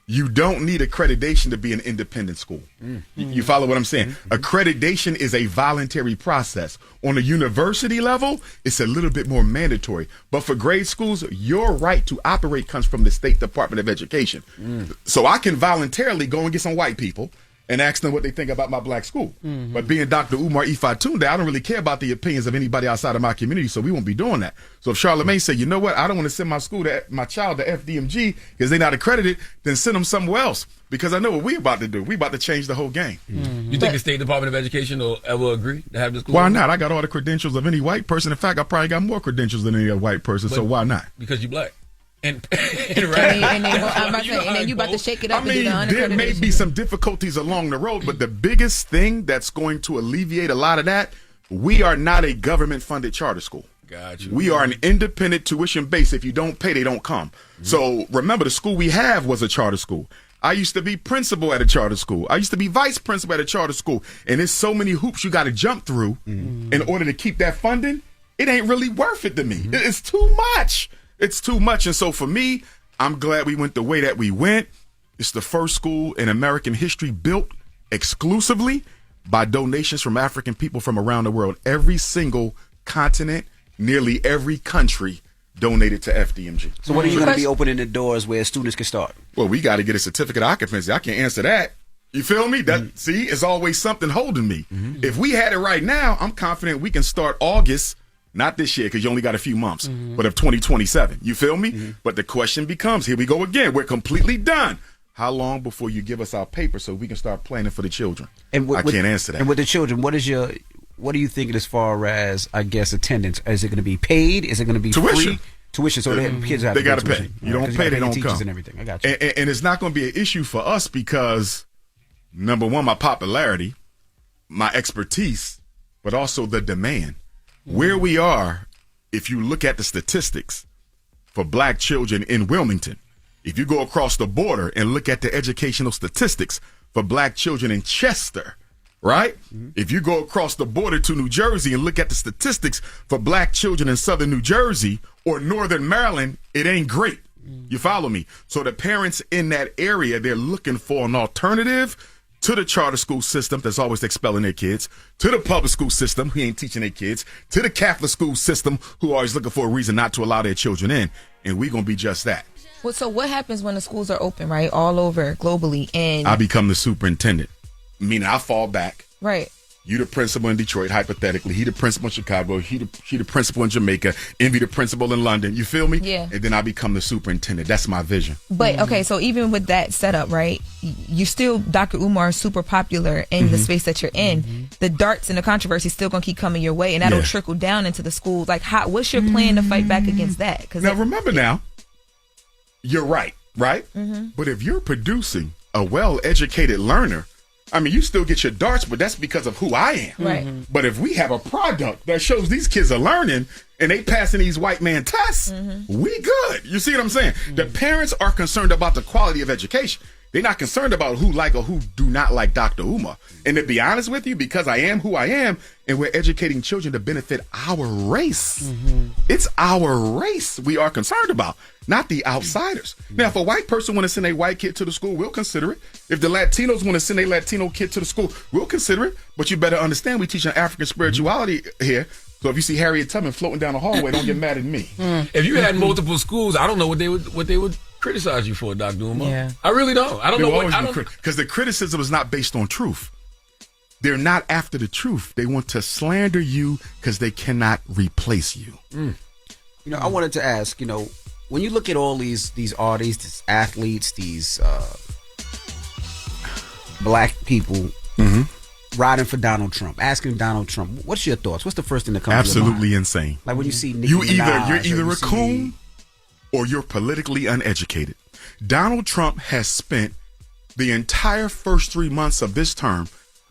You don't need accreditation to be an independent school. You follow what I'm saying? Accreditation is a voluntary process. On a university level, it's a little bit more mandatory. But for grade schools, your right to operate comes from the State Department of Education. So I can voluntarily go and get some white people and ask them what they think about my black school. Mm-hmm. But being Dr. Umar Ifatunde, I don't really care about the opinions of anybody outside of my community, so we won't be doing that. So if Charlamagne say, you know what, I don't want to send my child to FDMG because they're not accredited, then send them somewhere else. Because I know what we about to do. We about to change the whole game. Mm-hmm. You think the State Department of Education will ever agree to have this school? Why not? I got all the credentials of any white person. In fact, I probably got more credentials than any other white person, so why not? Because you black. And then you about to shake it up. I mean, there may be some difficulties along the road, but the biggest thing that's going to alleviate a lot of that, we are not a government-funded charter school. Gotcha. We are an independent tuition base. If you don't pay, they don't come. Mm-hmm. So remember, the school we have was a charter school. I used to be principal at a charter school. I used to be vice principal at a charter school. And there's so many hoops you got to jump through in order to keep that funding. It ain't really worth it to me. It's too much. It's too much. And so for me, I'm glad we went the way that we went. It's the first school in American history built exclusively by donations from African people from around the world. Every single continent, nearly every country donated to FDMG. So what are you going to be opening the doors where students can start? Well, we got to get a certificate of occupancy. I can't answer that. You feel me? That see, it's always something holding me. If we had it right now, I'm confident we can start August. Not this year, because you only got a few months, but of 2027. You feel me? But the question becomes, here we go again. We're completely done. How long before you give us our paper so we can start planning for the children? I can't answer that. And with the children, what are you thinking as far as, I guess, attendance? Is it going to be paid? Is it going to be tuition? Free? Tuition. So the kids have they got to pay. You don't pay, they don't come. And everything. I got you. And it's not going to be an issue for us because, number one, my popularity, my expertise, but also the demand. Where we are, if you look at the statistics for black children in Wilmington, if you go across the border and look at the educational statistics for black children in Chester, right? If you go across the border to New Jersey and look at the statistics for black children in southern New Jersey or northern Maryland, it ain't great. You follow me? So the parents in that area, they're looking for an alternative to the charter school system that's always expelling their kids, to the public school system who ain't teaching their kids, to the Catholic school system who are always looking for a reason not to allow their children in. And we're going to be just that. Well, so what happens when the schools are open, right, all over globally? And I become the superintendent, meaning I fall back. Right. You the principal in Detroit, hypothetically. He the principal in Chicago. She the principal in Jamaica. Envy the principal in London. You feel me? Yeah. And then I become the superintendent. That's my vision. But, okay, so even with that setup, right, you still, Dr. Umar, is super popular in the space that you're in. The darts and the controversy still going to keep coming your way, and that'll trickle down into the schools. Like, what's your plan to fight back against that? Now, remember now, you're right? But if you're producing a well-educated learner, I mean, you still get your darts, but that's because of who I am. Right. But if we have a product that shows these kids are learning and they passing these white man tests, we good. You see what I'm saying? The parents are concerned about the quality of education. They're not concerned about who like or who do not like Dr. Umar. And to be honest with you, because I am who I am, and we're educating children to benefit our race. It's our race we are concerned about, not the outsiders. Now, if a white person want to send a white kid to the school, we'll consider it. If the Latinos want to send a Latino kid to the school, we'll consider it. But you better understand we teach an African spirituality here. So if you see Harriet Tubman floating down the hallway, don't get mad at me. If you had multiple schools, I don't know what they would criticize you for, Dr. Umar. Yeah. I really don't. I don't know what. Because the criticism is not based on truth. They're not after the truth. They want to slander you because they cannot replace you. You know, I wanted to ask, you know, when you look at all these artists, these athletes, these black people riding for Donald Trump, asking Donald Trump, what's your thoughts? What's the first thing that comes to your mind? Absolutely insane. Like when you see Nicki you're Minaj, either or a coon or you're politically uneducated. Donald Trump has spent the entire first 3 months of this term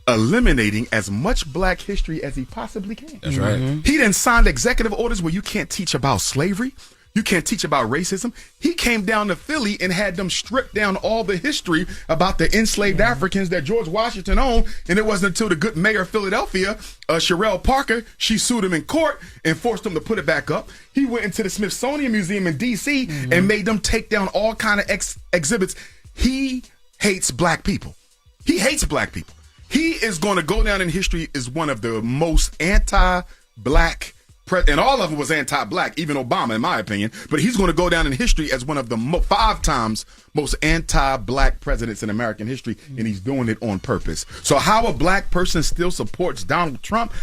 eliminating as much black history as he possibly can. That's right. He then signed executive orders where you can't teach about slavery. You can't teach about racism. He came down to Philly and had them strip down all the history about the enslaved Africans that George Washington owned. And it wasn't until the good mayor of Philadelphia, Sherelle Parker, she sued him in court and forced him to put it back up. He went into the Smithsonian Museum in D.C. and made them take down all kind of exhibits. He hates black people. He hates black people. He is going to go down in history as one of the most anti-black and all of it was anti-black, even Obama, in my opinion. But he's going to go down in history as one of the 5 times most anti-black presidents in American history, and he's doing it on purpose. So how a black person still supports Donald Trump,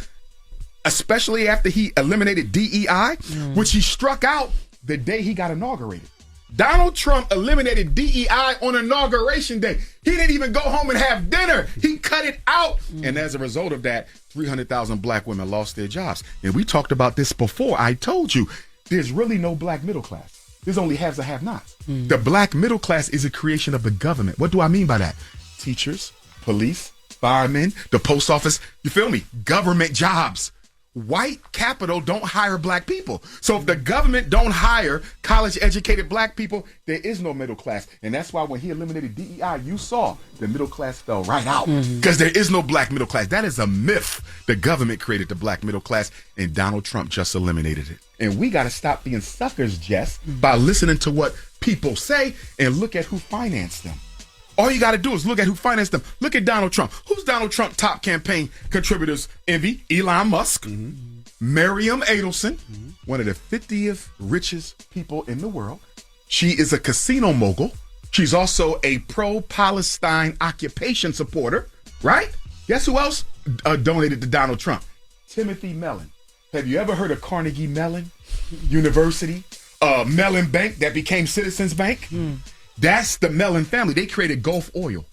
especially after he eliminated DEI, which he struck out the day he got inaugurated. Donald Trump eliminated DEI on Inauguration Day. He didn't even go home and have dinner. He cut it out. And as a result of that, 300,000 black women lost their jobs. And we talked about this before. I told you, there's really no black middle class. There's only haves and have-nots. The black middle class is a creation of the government. What do I mean by that? Teachers, police, firemen, the post office. You feel me? Government jobs. White capital don't hire black people. So if the government don't hire college-educated black people, there is no middle class. And that's why when he eliminated DEI, you saw the middle class fell right out because there is no black middle class. That is a myth. The government created the black middle class, and Donald Trump just eliminated it. And we got to stop being suckers, Jess, by listening to what people say and look at who financed them. All you got to do is look at who financed them. Look at Donald Trump. Who's Donald Trump top campaign contributors? Envy, Elon Musk, Miriam Adelson, one of the 50th richest people in the world. She is a casino mogul. She's also a pro-Palestine occupation supporter, right? Guess who else donated to Donald Trump? Timothy Mellon. Have you ever heard of Carnegie Mellon University? Mellon Bank that became Citizens Bank? That's the Mellon family. They created Gulf Oil.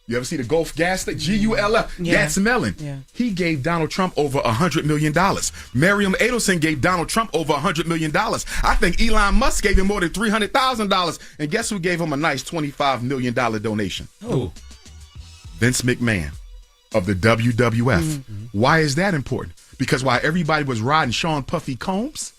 You ever see the Gulf gas station? GULF. Yeah. That's Mellon. Yeah. He gave Donald Trump over $100 million. Miriam Adelson gave Donald Trump over $100 million. I think Elon Musk gave him more than $300,000. And guess who gave him a nice $25 million donation? Who? Vince McMahon of the WWF. Why is that important? Because while everybody was riding Sean Puffy Combs,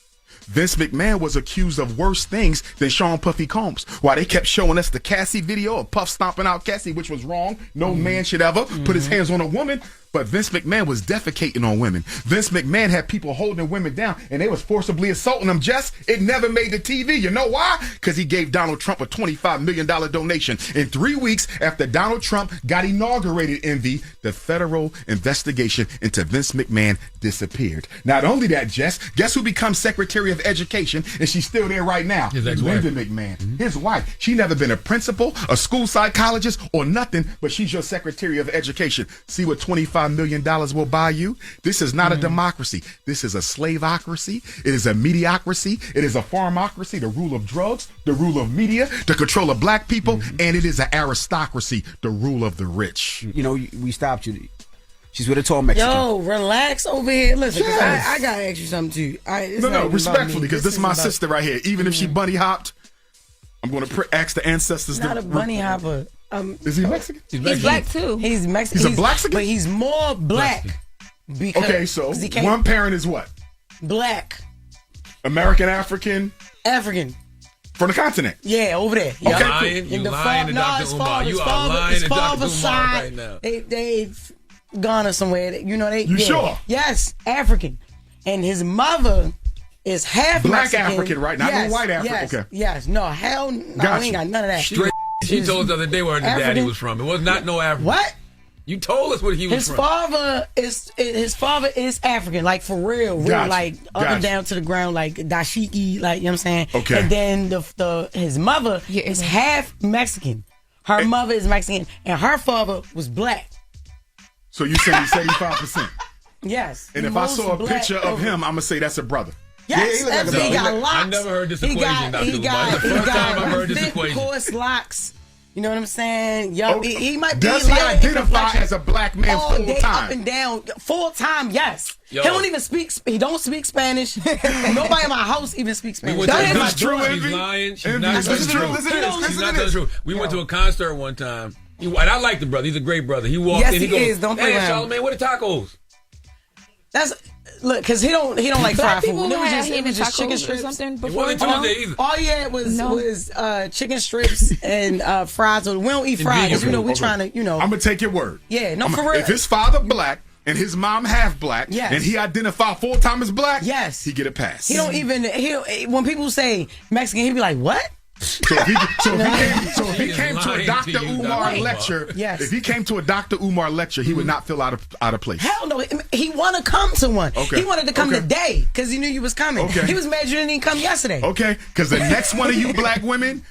Vince McMahon was accused of worse things than Sean Puffy Combs. While they kept showing us the Cassie video of Puff stomping out Cassie, which was wrong. No man should ever put his hands on a woman. But Vince McMahon was defecating on women. Vince McMahon had people holding women down, and they was forcibly assaulting them. Jess, it never made the TV. You know why? Because he gave Donald Trump a $25 million donation. In 3 weeks after Donald Trump got inaugurated, Envy, the federal investigation into Vince McMahon disappeared. Not only that, Jess, guess who becomes Secretary of Education, and she's still there right now? His ex-wife. Linda McMahon, his wife. She never been a principal, a school psychologist, or nothing, but she's your Secretary of Education. See what $25 million will buy you? This is not a democracy. This is a slaveocracy. It is a mediocrity. It is a pharmocracy, the rule of drugs, the rule of media, the control of black people, and it is an aristocracy, the rule of the rich. You know, we stopped you. She's with a tall Mexican. Yo, relax over here. Listen, 'cause Yes. I gotta ask you something too. No, respectfully, because this is my sister right here. Even if she bunny hopped, I'm going to ask the ancestors. Not a bunny hopper. Is he Mexican? He's black too. He's Mexican. He's a Blaxican? but he's more black. Because Okay, so he can't- one parent is what? black, American, African, African. from the continent. Yeah, over there. Okay, Yeah. cool. Lying, you In the lying to no, Dr. his Umar. father- You his are father- lying his to Dr. father's Umar side, right now. They Ghana somewhere. You know they. You yeah. sure? Yes, African, and his mother is half Black Mexican. African, right? Not no Yes, white African. Yes, Okay. yes. No, hell, no, Gotcha. we ain't got none of that. Straight. She His- told us the other day where the daddy African- was from. It was not no African. What? You told us what he was His from. father is African, like for real, Gotcha. like up Gotcha. and down to the ground, like dashiki, like you know what I'm saying. Okay. And then his mother is half Mexican. Her mother is Mexican, and her father was black. So you saying he's 75%. Yes. And he if I most saw a black picture of over- him, I'm going to say that's a brother. Yes, he look like a he brother. got locks. I never heard this He equation, Dr. He Umar. got, It's the first he got time I've heard this thick, equation. coarse locks. You know what I'm saying? Yo, he might be. Does he light in identify complexion as a black man all full day, time? Up and down, full time. Yes. Yo. He don't even speak. He don't speak Spanish. Nobody in my house even speaks We Spanish. went to That is my This is true, daughter. She's Envy? lying. She's Envy, not this telling is the true. truth. Listen to this. She's Listen not to telling the this. truth. We went to a concert one time. And I like the brother. He's a great brother. He walked Yes, in. He he goes, is. Don't play "Hey, around." Charlamagne, what are tacos?" That's look, because he don't like Black fried people food. It was had just tacos chicken or strips. something It before. wasn't Tuesday either. All he had was No. chicken strips and fries. So we don't eat fries. vegan You know, food. we trying to, you know. I'm going to take your word. Yeah, no, I'm for real. If his father black and his mom half black, Yes. and he identify full time as black, Yes. he get a pass. He don't even. When people say Mexican, he be like, "What?" So if he came to a Dr. Umar lecture, if he came to a Dr. Umar lecture, he would not feel out of place. Hell no. He want to come to one. Okay. He wanted to come today because he knew you was coming. Okay. He was mad you didn't come yesterday. Okay, because the next one of you black women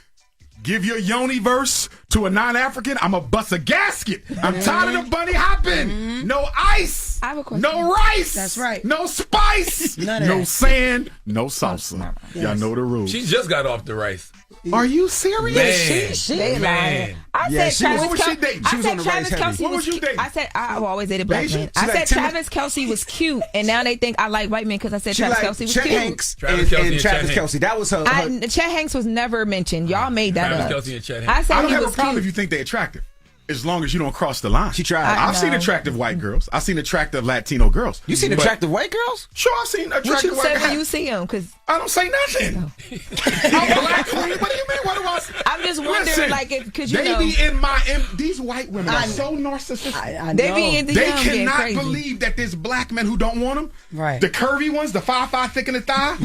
give your yoni verse to a non-African, I'm going to bust a gasket. I'm tired of the bunny hopping. No ice. I have a question. No rice. That's right. No spice. None of no that. sand. No salsa. Y'all know the rules. She just got off the rice. Are you serious? Man. She Man. I Yeah, said Travis what was she dating? She was on the Travis rice heavy. Kelce What was was you cute. dating? I said I've always dated black Asian? men. She I like said Timothy- Travis Kelce was cute, and now they think I like white men because I said She Travis like Kelce was Chet cute. Hanks Travis Kelce and and Travis Chet Kelce. That was her. Chet Hanks was never mentioned. Y'all made that Travis up. Kelce and Chet I Hanks. said I don't he have a was problem if cute. you think they're attractive. As long as you don't cross the line. She tried. I've seen attractive white girls. I've seen attractive Latino girls. You seen But- attractive white girls? Sure, I've seen attractive What you white said girls. when you see him? Because I don't say nothing. I'm black queen. What do you mean? What do I say? I'm just wondering, Listen, like, because you they know, be in these white women are so narcissistic. they be into They him being cannot crazy. believe that there's black men who don't want them. Right. The curvy ones, the 5'5" thick in the thigh,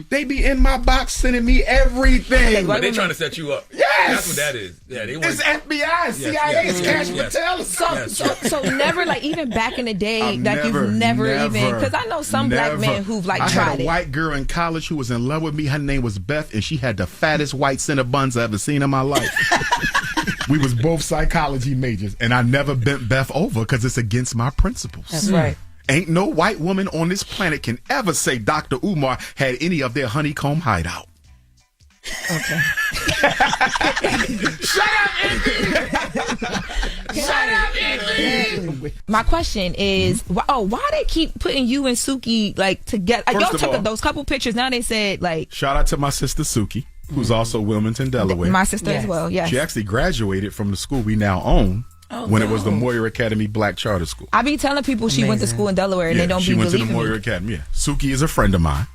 they be in my box sending me everything. But they trying to set you up. Yes. That's what that is. Yeah, they want. It's FBI, CIA, it's Cash Patel. So never, like, even back in the day, I've like you've never even, because I know some black men who've like I tried had a it. white girl in college who was in love with me. Her name was Beth, and she had the fattest white center buns I ever seen in my life. We was both psychology majors, and I never bent Beth over because it's against my principles. That's right. Ain't no white woman on this planet can ever say Dr. Umar had any of their honeycomb hideout. Okay. Shut up, Indy! Shut up, Indy! My question is, why they keep putting you and Suki like together? Like, First y'all of took all- those couple pictures. Now they said like Shout out to my sister Suki, who's also Wilmington, Delaware. my sister as well. Yes. She actually graduated from the school we now own when it was the Moyer Academy Black Charter School. I be telling people she went to school in Delaware and they don't she be went to the believing Moyer me. Academy. Yeah. Suki is a friend of mine.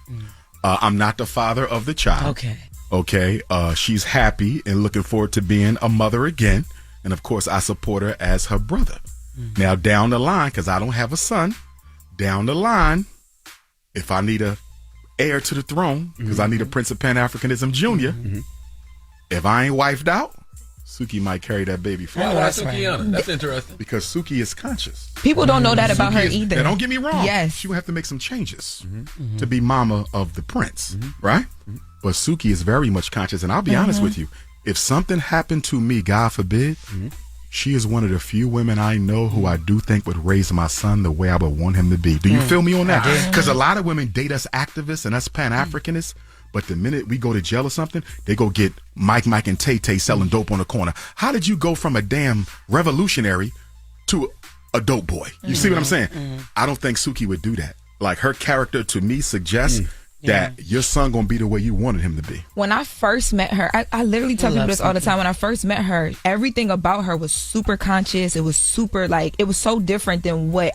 I'm not the father of the child. Okay. Okay. She's happy and looking forward to being a mother again. And of course, I support her as her brother. Now, down the line, because I don't have a son, down the line, if I need a heir to the throne, because I need a Prince of Pan-Africanism Jr., if I ain't wifed out, Suki might carry that baby for me. Why Suki on it? That's interesting. Because Suki is conscious. People don't know that about her Suki is- either. Now, don't get me wrong. Yes. She will have to make some changes to be mama of the prince, right? But Suki is very much conscious. And I'll be honest with you. If something happened to me, God forbid, she is one of the few women I know who I do think would raise my son the way I would want him to be. Do you feel me on that? Because a lot of women date us activists and us Pan-Africanists. But the minute we go to jail or something, they go get Mike, and Tay selling dope on the corner. How did you go from a damn revolutionary to a dope boy? You see what I'm saying? I don't think Suki would do that. Like, her character to me suggests that your son gonna be the way you wanted him to be. When I first met her, I literally tell people this all the time. When I first met her, everything about her was super conscious. It was super, like, it was so different than what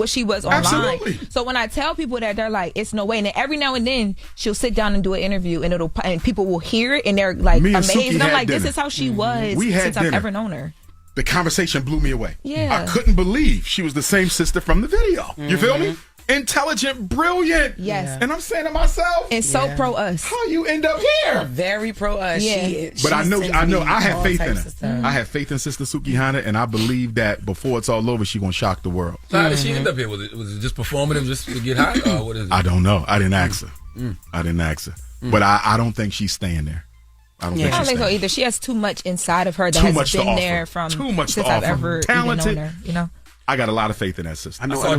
she was online. Absolutely. So when I tell people that, they're like, it's no way. And then every now and then she'll sit down and do an interview, and people will hear it, and they're like Me and amazed. Suki And I'm had like, this dinner. is how she was We had since I've dinner. ever known her. The conversation blew me away. Yeah. I couldn't believe she was the same sister from the video. You feel me? Intelligent, brilliant. Yes. And I'm saying to myself, And so pro us. how you end up here? Very pro us. Yeah. But I know, I have all faith in types her. of stuff. I have faith in Sister Suki Hana, and I believe that before it's all over, she's gonna shock the world. So how did she end up here? Was it just performative, just to get hot, or what is it? I don't know. I didn't ask her. I didn't ask her. But I don't think she's staying there. I don't think I don't she's think so staying. either. She has too much inside of her that Too has much to been offer. there from Too much to since I've offer. ever Talented. even known her. You know. I got a lot of faith in that sister. I saw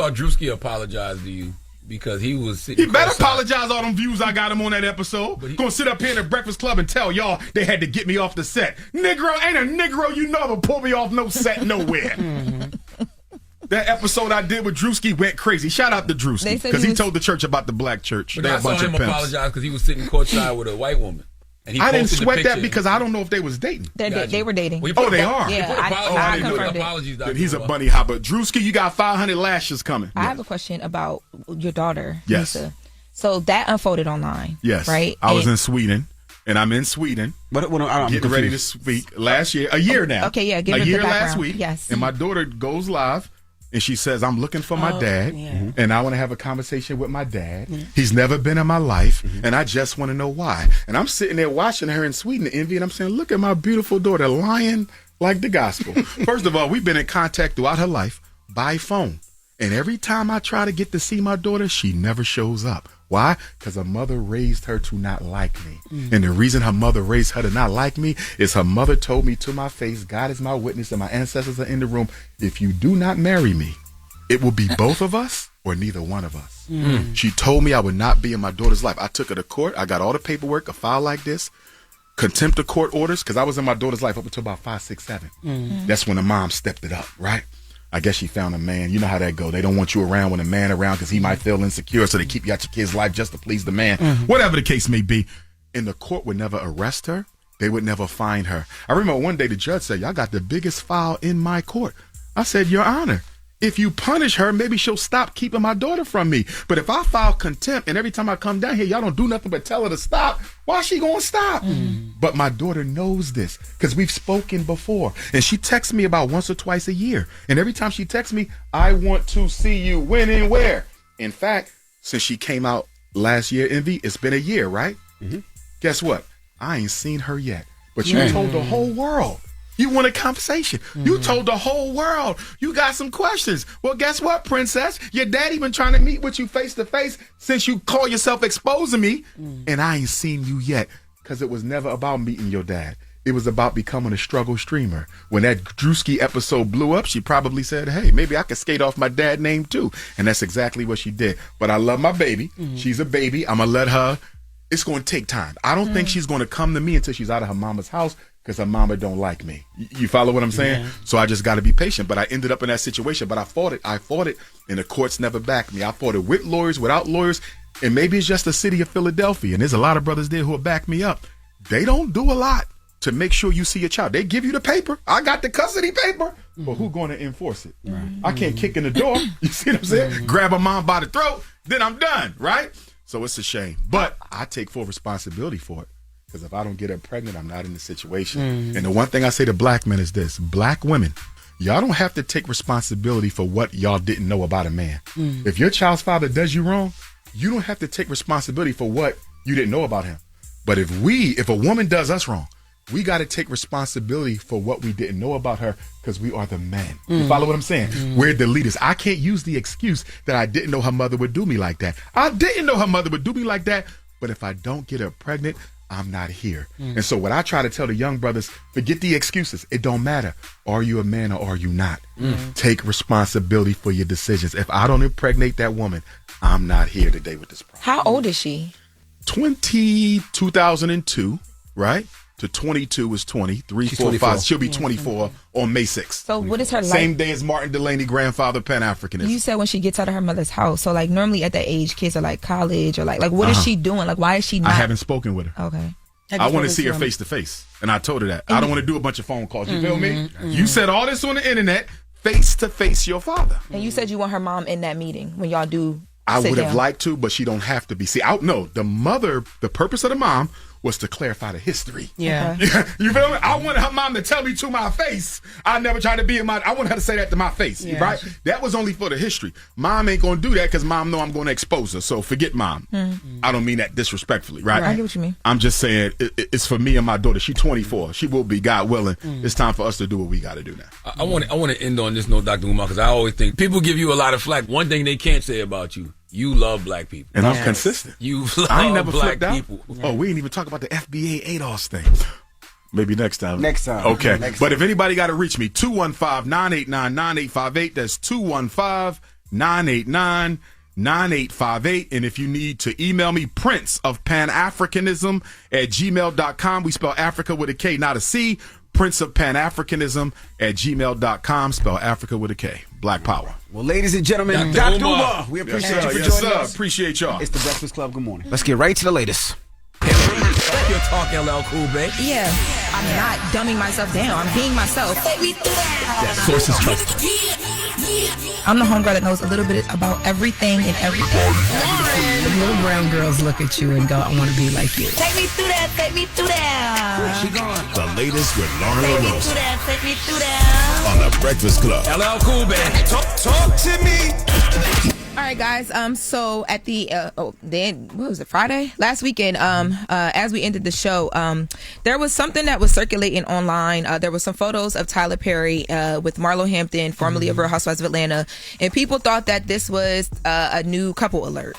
Drewski apologize to you because he was sitting. He better cross-eyed. apologize all them views I got him on that episode. Gonna sit up here in the Breakfast Club and tell y'all they had to get me off the set. Negro ain't a Negro you know ever pull me off no set nowhere. That episode I did with Drewski went crazy. Shout out to They Drewski said because he he was- told the church about the black church. But They're I a saw bunch him of pimps. apologize because he was sitting courtside with a white woman. And he I didn't posted the sweat that picture. because I don't know if they was dating. They were dating. Oh, they are. Yeah, I didn't know confirmed that. it. Apologies, Then he's a bunny hopper. Drewski, you got 500 lashes coming. I have a question about your daughter, Yes. Lisa. So that unfolded online. Yes. Right? I was And- in Sweden, and I'm in Sweden. But I'm getting ready to confused. speak last year, a year now. Okay, yeah, give a us the year last background. week. Yes. And my daughter goes live and she says, I'm looking for my dad, and I want to have a conversation with my dad. He's never been in my life, and I just want to know why. And I'm sitting there watching her in Sweden, the envy, and I'm saying, look at my beautiful daughter lying like the gospel. First of all, we've been in contact throughout her life by phone. And every time I try to get to see my daughter, she never shows up. Why? Because her mother raised her to not like me. And the reason her mother raised her to not like me is her mother told me to my face, God is my witness and my ancestors are in the room, if you do not marry me, it will be both of us or neither one of us. She told me I would not be in my daughter's life. I took her to court. I got all the paperwork, a file like this, contempt of court orders, because I was in my daughter's life up until about 5, 6, 7. That's when the mom stepped it up, right? I guess she found a man. You know how that go. They don't want you around when a man around because he might feel insecure, so they keep you out your kid's life just to please the man. Whatever the case may be. And the court would never arrest her. They would never find her. I remember one day the judge said, y'all got the biggest file in my court. I said, Your Honor, if you punish her, maybe she'll stop keeping my daughter from me. But if I file contempt and every time I come down here, y'all don't do nothing but tell her to stop, why is she going to stop? But my daughter knows this because we've spoken before. And she texts me about once or twice a year. And every time she texts me, I want to see you when and where. In fact, since she came out last year, Envy, it's been a year, right? Guess what? I ain't seen her yet. But you told the whole world. You want a conversation. You told the whole world you got some questions. Well, guess what, princess? Your daddy been trying to meet with you face to face since you call yourself exposing me. And I ain't seen you yet because it was never about meeting your dad. It was about becoming a struggle streamer. When that Drewski episode blew up, she probably said, hey, maybe I could skate off my dad's name too. And that's exactly what she did. But I love my baby. She's a baby. I'm going to let her. It's going to take time. I don't think she's going to come to me until she's out of her mama's house because her mama don't like me. You follow what I'm saying? So I just got to be patient. But I ended up in that situation. But I fought it, and the courts never backed me. I fought it with lawyers, without lawyers, and maybe it's just the city of Philadelphia. And there's a lot of brothers there who will back me up. They don't do a lot to make sure you see your child. They give you the paper. I got the custody paper. But who's going to enforce it? I can't kick in the door. You see what I'm saying? Grab a mom by the throat, then I'm done, right? So it's a shame. But I take full responsibility for it. Because if I don't get her pregnant, I'm not in the situation. And the one thing I say to black men is this. Black women, y'all don't have to take responsibility for what y'all didn't know about a man. If your child's father does you wrong, you don't have to take responsibility for what you didn't know about him. But if a woman does us wrong, we got to take responsibility for what we didn't know about her because we are the men. You follow what I'm saying? We're the leaders. I can't use the excuse that I didn't know her mother would do me like that. I didn't know her mother would do me like that. But if I don't get her pregnant, I'm not here. And so what I try to tell the young brothers, forget the excuses. It don't matter. Are you a man or are you not? Take responsibility for your decisions. If I don't impregnate that woman, I'm not here today with this problem. How old is she? 2002, right? To 22 is 20. 3, 4, 5. She'll be 24 on May 6th. So what is her life? Same day as Martin Delaney, grandfather, Pan-Africanism. You said when she gets out of her mother's house. So like normally at that age, kids are like college or like what is she doing? Like why is she not? I haven't spoken with her. Okay. I want to see her face to face. And I told her that. I don't want to do a bunch of phone calls. You feel me? You said all this on the internet, face to face your father. And you said you want her mom in that meeting when y'all do I would have liked to, but she don't have to be. See, the purpose of the mom was to clarify the history. Yeah. You feel me? I wanted her mom to tell me to my face. I never tried to be I wanted her to say that to my face, right? That was only for the history. Mom ain't going to do that because mom know I'm going to expose her. So forget mom. I don't mean that disrespectfully, right? I get what you mean. I'm just saying it's for me and my daughter. She's 24. She will be, God willing. It's time for us to do what we got to do now. I want to end on this note, Dr. Umar, because I always think people give you a lot of flack. One thing they can't say about you, you love black people. And I'm consistent. You love I ain't never black flipped people. Out. Oh, we ain't even talk about the FBA ADOS thing. Maybe next time. Next time. Okay. Next but time. if anybody got to reach me, 215-989-9858. That's 215-989-9858. And if you need to email me, Prince of Pan-Africanism at gmail.com. We spell Africa with a K, not a C. Prince of Pan-Africanism at gmail.com. Spell Africa with a K. Black Power. Well, ladies and gentlemen, Dr. Dr. Umar. Umar, we appreciate you for Yes, joining sir. us. Appreciate y'all. It's the Breakfast Club. Good morning. Let's get right to the latest. Your talk, LL Cool, babe. Yeah. I'm not dumbing myself down. I'm being myself. Sources trust. I'm the homegirl that knows a little bit about everything and everything. The little brown girls look at you and go, I want to be like you. Take me through that, take me through that. She gone. The latest with Loren Take me LoRosa through that, take me through that. on The Breakfast Club. LL Cool Band. Talk to me. All right, guys. So at the then what was it, Friday last weekend? As we ended the show, there was something that was circulating online. There was some photos of Tyler Perry with Marlo Hampton, formerly of Real Housewives of Atlanta, and people thought that this was a new couple alert.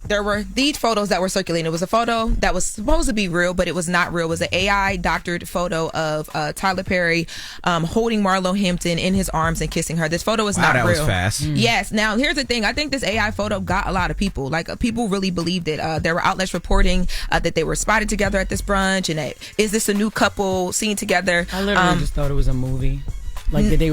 There were these photos that were circulating. It was a photo that was supposed to be real, but it was not real. It was an AI doctored photo of Tyler Perry holding Marlo Hampton in his arms and kissing her. This photo was not that real. Was fast. Yes. Now, here's the thing. I think this AI photo got a lot of people. Like, people really believed it. There were outlets reporting that they were spotted together at this brunch, and that, is this a new couple seen together? I literally just thought it was a movie. Like that they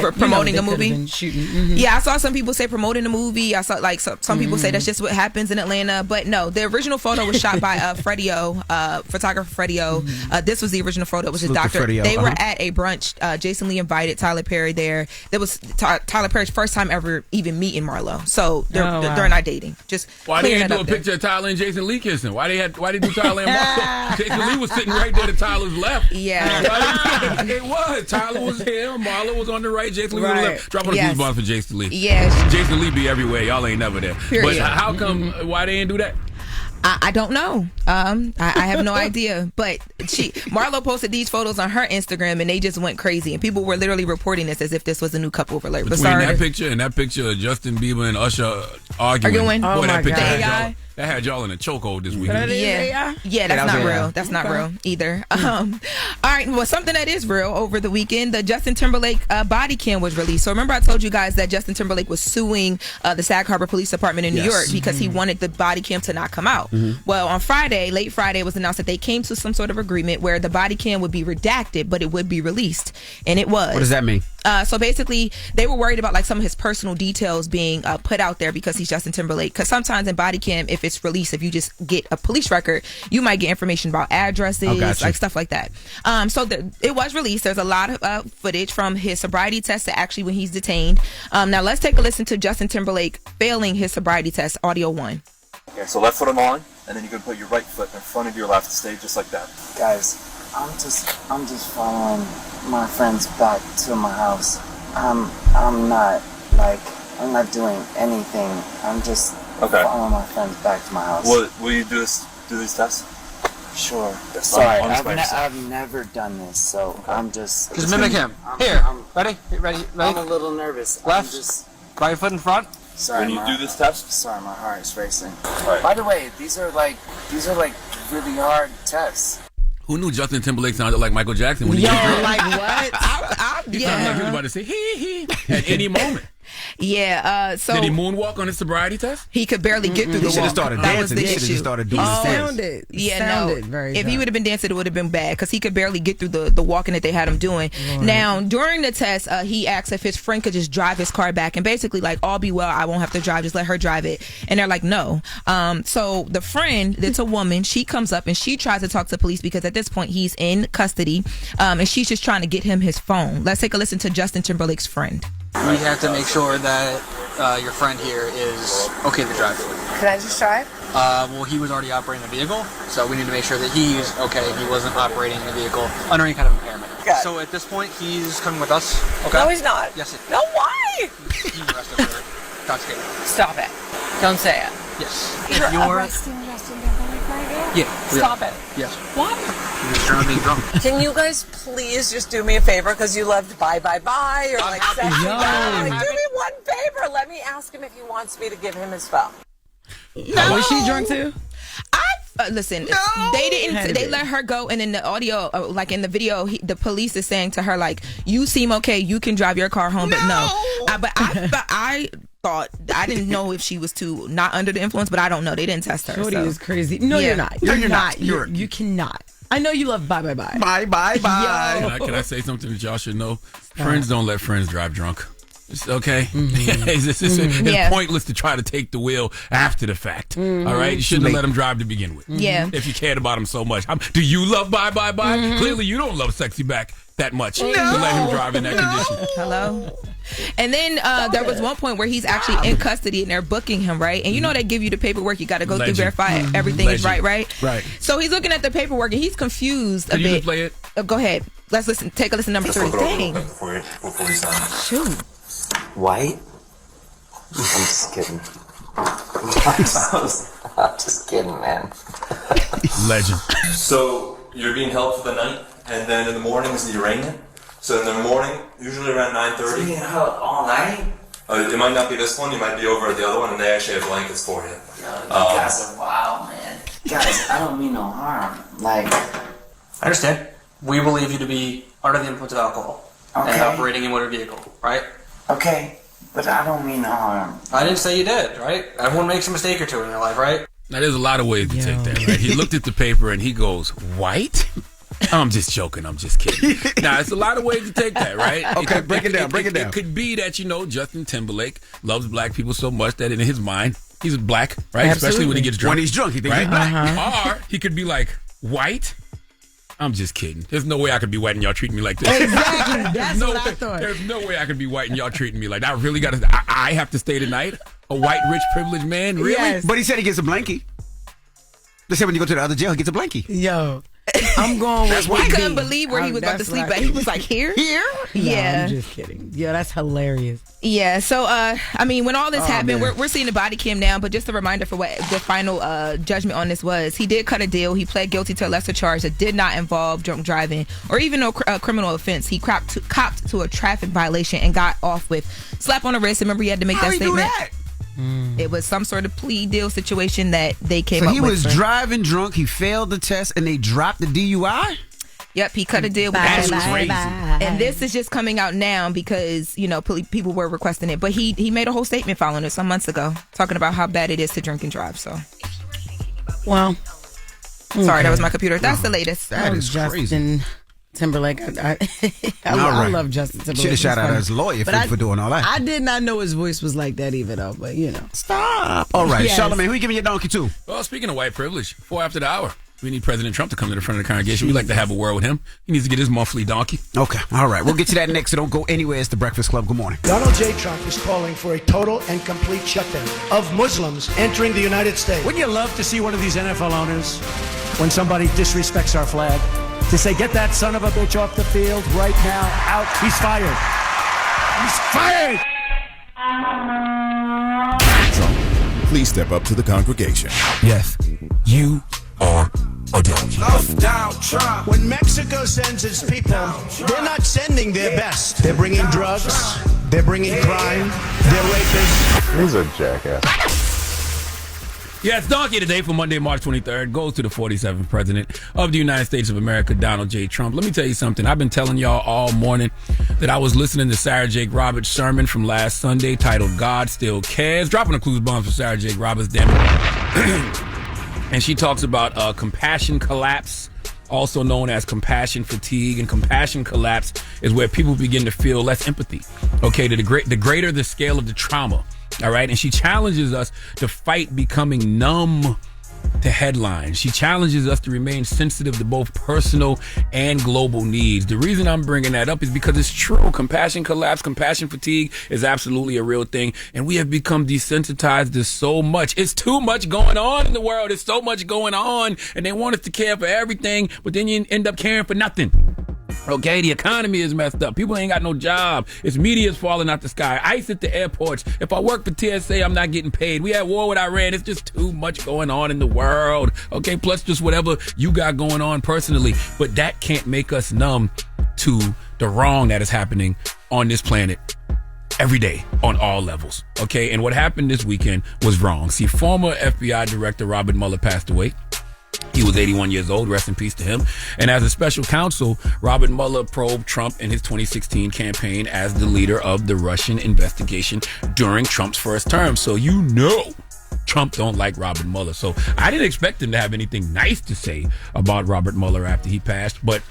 were promoting a movie. Shooting. Yeah, I saw some people say promoting a movie. I saw like some people say that's just what happens in Atlanta. But no, the original photo was shot by Freddie O, photographer Freddie O. This was the original photo. It was his doctor. They were at a brunch. Jason Lee invited Tyler Perry there. That was Tyler Perry's first time ever even meeting Marlo. So they're not dating. Just why they didn't do a picture of Tyler and Jason Lee kissing? Why they do Tyler and Marlo? Jason Lee was sitting right there to Tyler's left. Yeah, it was. Tyler was here. Marlo was on the right. Jason Lee was on the left. Drop on the fuse ball for Jason Lee. Yes. Jason Lee be everywhere. Y'all ain't never there. Period. But how come? Why they didn't do that? I don't know. I have no idea. But Marlo posted these photos on her Instagram, and they just went crazy. And people were literally reporting this as if this was a new couple alert. Between that picture and that picture of Justin Bieber and Usher arguing. Oh my God. That had y'all in a chokehold this weekend. Yeah, that's not real. That's not real either. All right, well, something that is real over the weekend, the Justin Timberlake body cam was released. So remember I told you guys that Justin Timberlake was suing the Sag Harbor Police Department in New York because he wanted the body cam to not come out. Well, on Friday, late Friday, it was announced that they came to some sort of agreement where the body cam would be redacted, but it would be released. And it was. What does that mean? So basically, they were worried about like some of his personal details being put out there because he's Justin Timberlake. Because sometimes in body cam, if it's released, if you just get a police record, you might get information about addresses, like stuff like that. So it was released. There's a lot of footage from his sobriety test to actually when he's detained. Now let's take a listen to Justin Timberlake failing his sobriety test, audio 1. Okay, so left foot on the line, and then you can put your right foot in front of your left, stay just like that. Guys, I'm just following my friends back to my house. I'm not doing anything. I'm just following my friends back to my house. Will you do these tests? Sure. Yes, Sorry, I've never done this, so I'm just... Just mimic him. Ready? I'm a little nervous. Left, right foot in front. Sorry, when you do this test? Sorry, my heart is racing. Right. By the way, these are like really hard tests. Who knew Justin Timberlake sounded like Michael Jackson when he was drunk? Like what? He sounded like he was about to say hee at any moment. Yeah. So did he moonwalk on his sobriety test? He could barely get through the walk. He should have started dancing. He should have just started doing the sounded very if he would have been dancing, it would have been bad because he could barely get through the walking that they had him doing. Right. Now, during the test, he asked if his friend could just drive his car back and basically like, all be well, I won't have to drive, just let her drive it. And they're like, no. So the friend, that's a woman, she comes up and she tries to talk to police because at this point he's in custody, and she's just trying to get him his phone. Let's take a listen to Justin Timberlake's friend. We have to make sure that your friend here is okay to drive. Can I just drive? Well, he was already operating the vehicle, so we need to make sure that he's okay. He wasn't operating the vehicle under any kind of impairment. Good. So at this point, he's coming with us. Okay. No, he's not. Yes, he is. No, why? He's arrested for intoxicated. Stop it. Don't say it. Yes. You're arresting Justin Timberlake right now? Yeah. Stop it. Yes. Why? He's trying to be drunk. Can you guys please just do me a favor because you loved Bye Bye Bye or like Sexy Bye? Like, do me one favor. Let me ask him if he wants me to give him his phone. No. Was she drunk too? Listen, they didn't. They let her go, and in the audio, like in the video, the police is saying to her, like, "You seem okay. You can drive your car home." But no, I thought I didn't know if she was too not under the influence, but I don't know. They didn't test her. Shorty is crazy. No, you're not. You're not. You cannot. I know you love Bye Bye Bye. Bye Bye Bye. Can I say something that y'all should know? Friends don't let friends drive drunk. It's okay. Mm-hmm. It's pointless to try to take the wheel after the fact. Mm-hmm. All right? You shouldn't have let him drive to begin with. Yeah. If you cared about him so much. Do you love Bye Bye Bye? Mm-hmm. Clearly you don't love Sexy Back that much to let him drive in that condition. Hello. And then there was one point where he's actually in custody and they're booking him, right? And you know they give you the paperwork. You got to go through, verify everything is right? Right. So he's looking at the paperwork and he's confused a Can you bit. just play it? Go ahead. Let's listen. Take a listen. Number 3. Dang. Before we sign. Shoot. White? I'm just kidding. I'm just kidding, man. Legend. So you're being held for the night, and then in the morning is the arraignment. So in the morning, usually around 9:30. Being held all night? It might not be this one. You might be over at the other one, and they actually have blankets for you. You guys are wild, man. Guys, I don't mean no harm. Like, I understand. We believe you to be under the influence of alcohol and operating a motor vehicle, right? okay, but I don't mean no harm. I didn't say you did, right? Everyone makes a mistake or two in their life, right? Now, there's a lot of ways to take that, right? He looked at the paper and he goes, white? I'm just joking. I'm just kidding. Now, it's a lot of ways to take that, right? Okay, break it down. It could be that, Justin Timberlake loves black people so much that in his mind, he's black, right? Absolutely. Especially when he gets drunk. When he's drunk, he thinks right? he's black. Or he could be like, white? I'm just kidding. There's no way I could be white and y'all treating me like this. Exactly. That's what I thought. There's no way I could be white and y'all treating me like that. I really got to. I have to stay tonight? A white, rich, privileged man? Really? Yes. But he said he gets a blankie. They said when you go to the other jail, he gets a blankie. Yo, I'm going with I couldn't believe where he was about to sleep at. He was like, here? Here? Yeah. No, I'm just kidding. Yeah, that's hilarious. Yeah, so when all this happened, we're seeing the body cam now, but just a reminder for what the final judgment on this was. He did cut a deal. He pled guilty to a lesser charge that did not involve drunk driving or even no criminal offense. He copped to a traffic violation and got off with slap on the wrist. Remember, he had to make that statement. It was some sort of plea deal situation that they came up with. So he was driving drunk, he failed the test, and they dropped the DUI? Yep, he cut a deal with That's that. crazy. And this is just coming out now because, people were requesting it. But he made a whole statement following it some months ago, talking about how bad it is to drink and drive. So, well, sorry, that was my computer. That's the latest. That is crazy. Justin Timberlake. I love Justin Timberlake. Should have shot out his lawyer for doing all that. I did not know his voice was like that either, though. But Stop. All right, Yes. Charlamagne, who you giving your donkey to? Well, speaking of white privilege, 4 after the hour. We need President Trump to come to the front of the congregation. We like to have a word with him. He needs to get his monthly donkey. Okay, all right. We'll get to that next, so don't go anywhere. It's the Breakfast Club. Good morning. Donald J. Trump is calling for a total and complete shutdown of Muslims entering the United States. Wouldn't you love to see one of these NFL owners, when somebody disrespects our flag, to say, get that son of a bitch off the field right now, out, he's fired. He's fired! Please step up to the congregation. Yes, you are adults. When Mexico sends its people, they're not sending their best. They're bringing drugs, they're bringing crime, they're rapists. These are jackasses. Yeah, it's Donkey today for Monday, March 23rd. Goes to the 47th President of the United States of America, Donald J. Trump. Let me tell you something. I've been telling y'all all morning that I was listening to Sarah Jake Roberts' sermon from last Sunday titled God Still Cares. Dropping the clues bombs for Sarah Jake Roberts, damn it. And she talks about compassion collapse, also known as compassion fatigue. And compassion collapse is where people begin to feel less empathy. Okay, the greater the scale of the trauma. All right. And she challenges us to fight becoming numb to headlines. She challenges us to remain sensitive to both personal and global needs. The reason I'm bringing that up is because it's true. Compassion collapse, compassion fatigue is absolutely a real thing. And we have become desensitized to so much. It's too much going on in the world. It's so much going on. And they want us to care for everything, but then you end up caring for nothing. Okay, the economy is messed up. People ain't got no job. It's media's falling out the sky. ICE at the airports. If I work for TSA, I'm not getting paid. We had war with Iran. It's just too much going on in the world. Okay, plus just whatever you got going on personally. But that can't make us numb to the wrong that is happening on this planet every day on all levels. Okay, and what happened this weekend was wrong. See, former FBI Director Robert Mueller passed away. He was 81 years old. Rest in peace to him. And as a special counsel, Robert Mueller probed Trump in his 2016 campaign as the leader of the Russian investigation during Trump's first term. So Trump don't like Robert Mueller. So I didn't expect him to have anything nice to say about Robert Mueller after he passed. But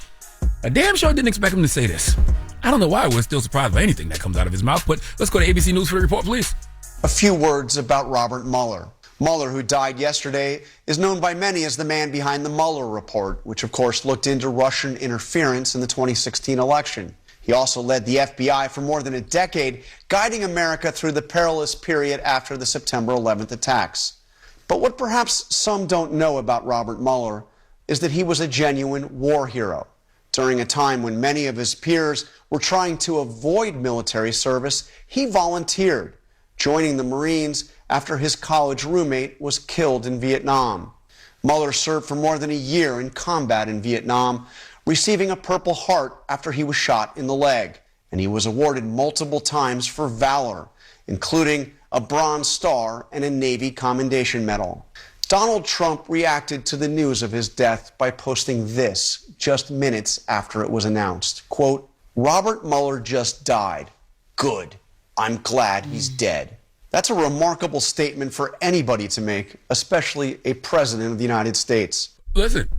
I damn sure didn't expect him to say this. I don't know why we're still surprised by anything that comes out of his mouth, but let's go to ABC News for the report, please. A few words about Robert Mueller. Mueller, who died yesterday, is known by many as the man behind the Mueller report, which of course looked into Russian interference in the 2016 election. He also led the FBI for more than a decade, guiding America through the perilous period after the September 11th attacks. But what perhaps some don't know about Robert Mueller is that he was a genuine war hero. During a time when many of his peers were trying to avoid military service, he volunteered, joining the Marines after his college roommate was killed in Vietnam. Mueller served for more than a year in combat in Vietnam, receiving a Purple Heart after he was shot in the leg, and he was awarded multiple times for valor, including a Bronze Star and a Navy Commendation Medal. Donald Trump reacted to the news of his death by posting this just minutes after it was announced. Quote, "Robert Mueller just died. Good. I'm glad he's dead." That's a remarkable statement for anybody to make, especially a president of the United States. Listen,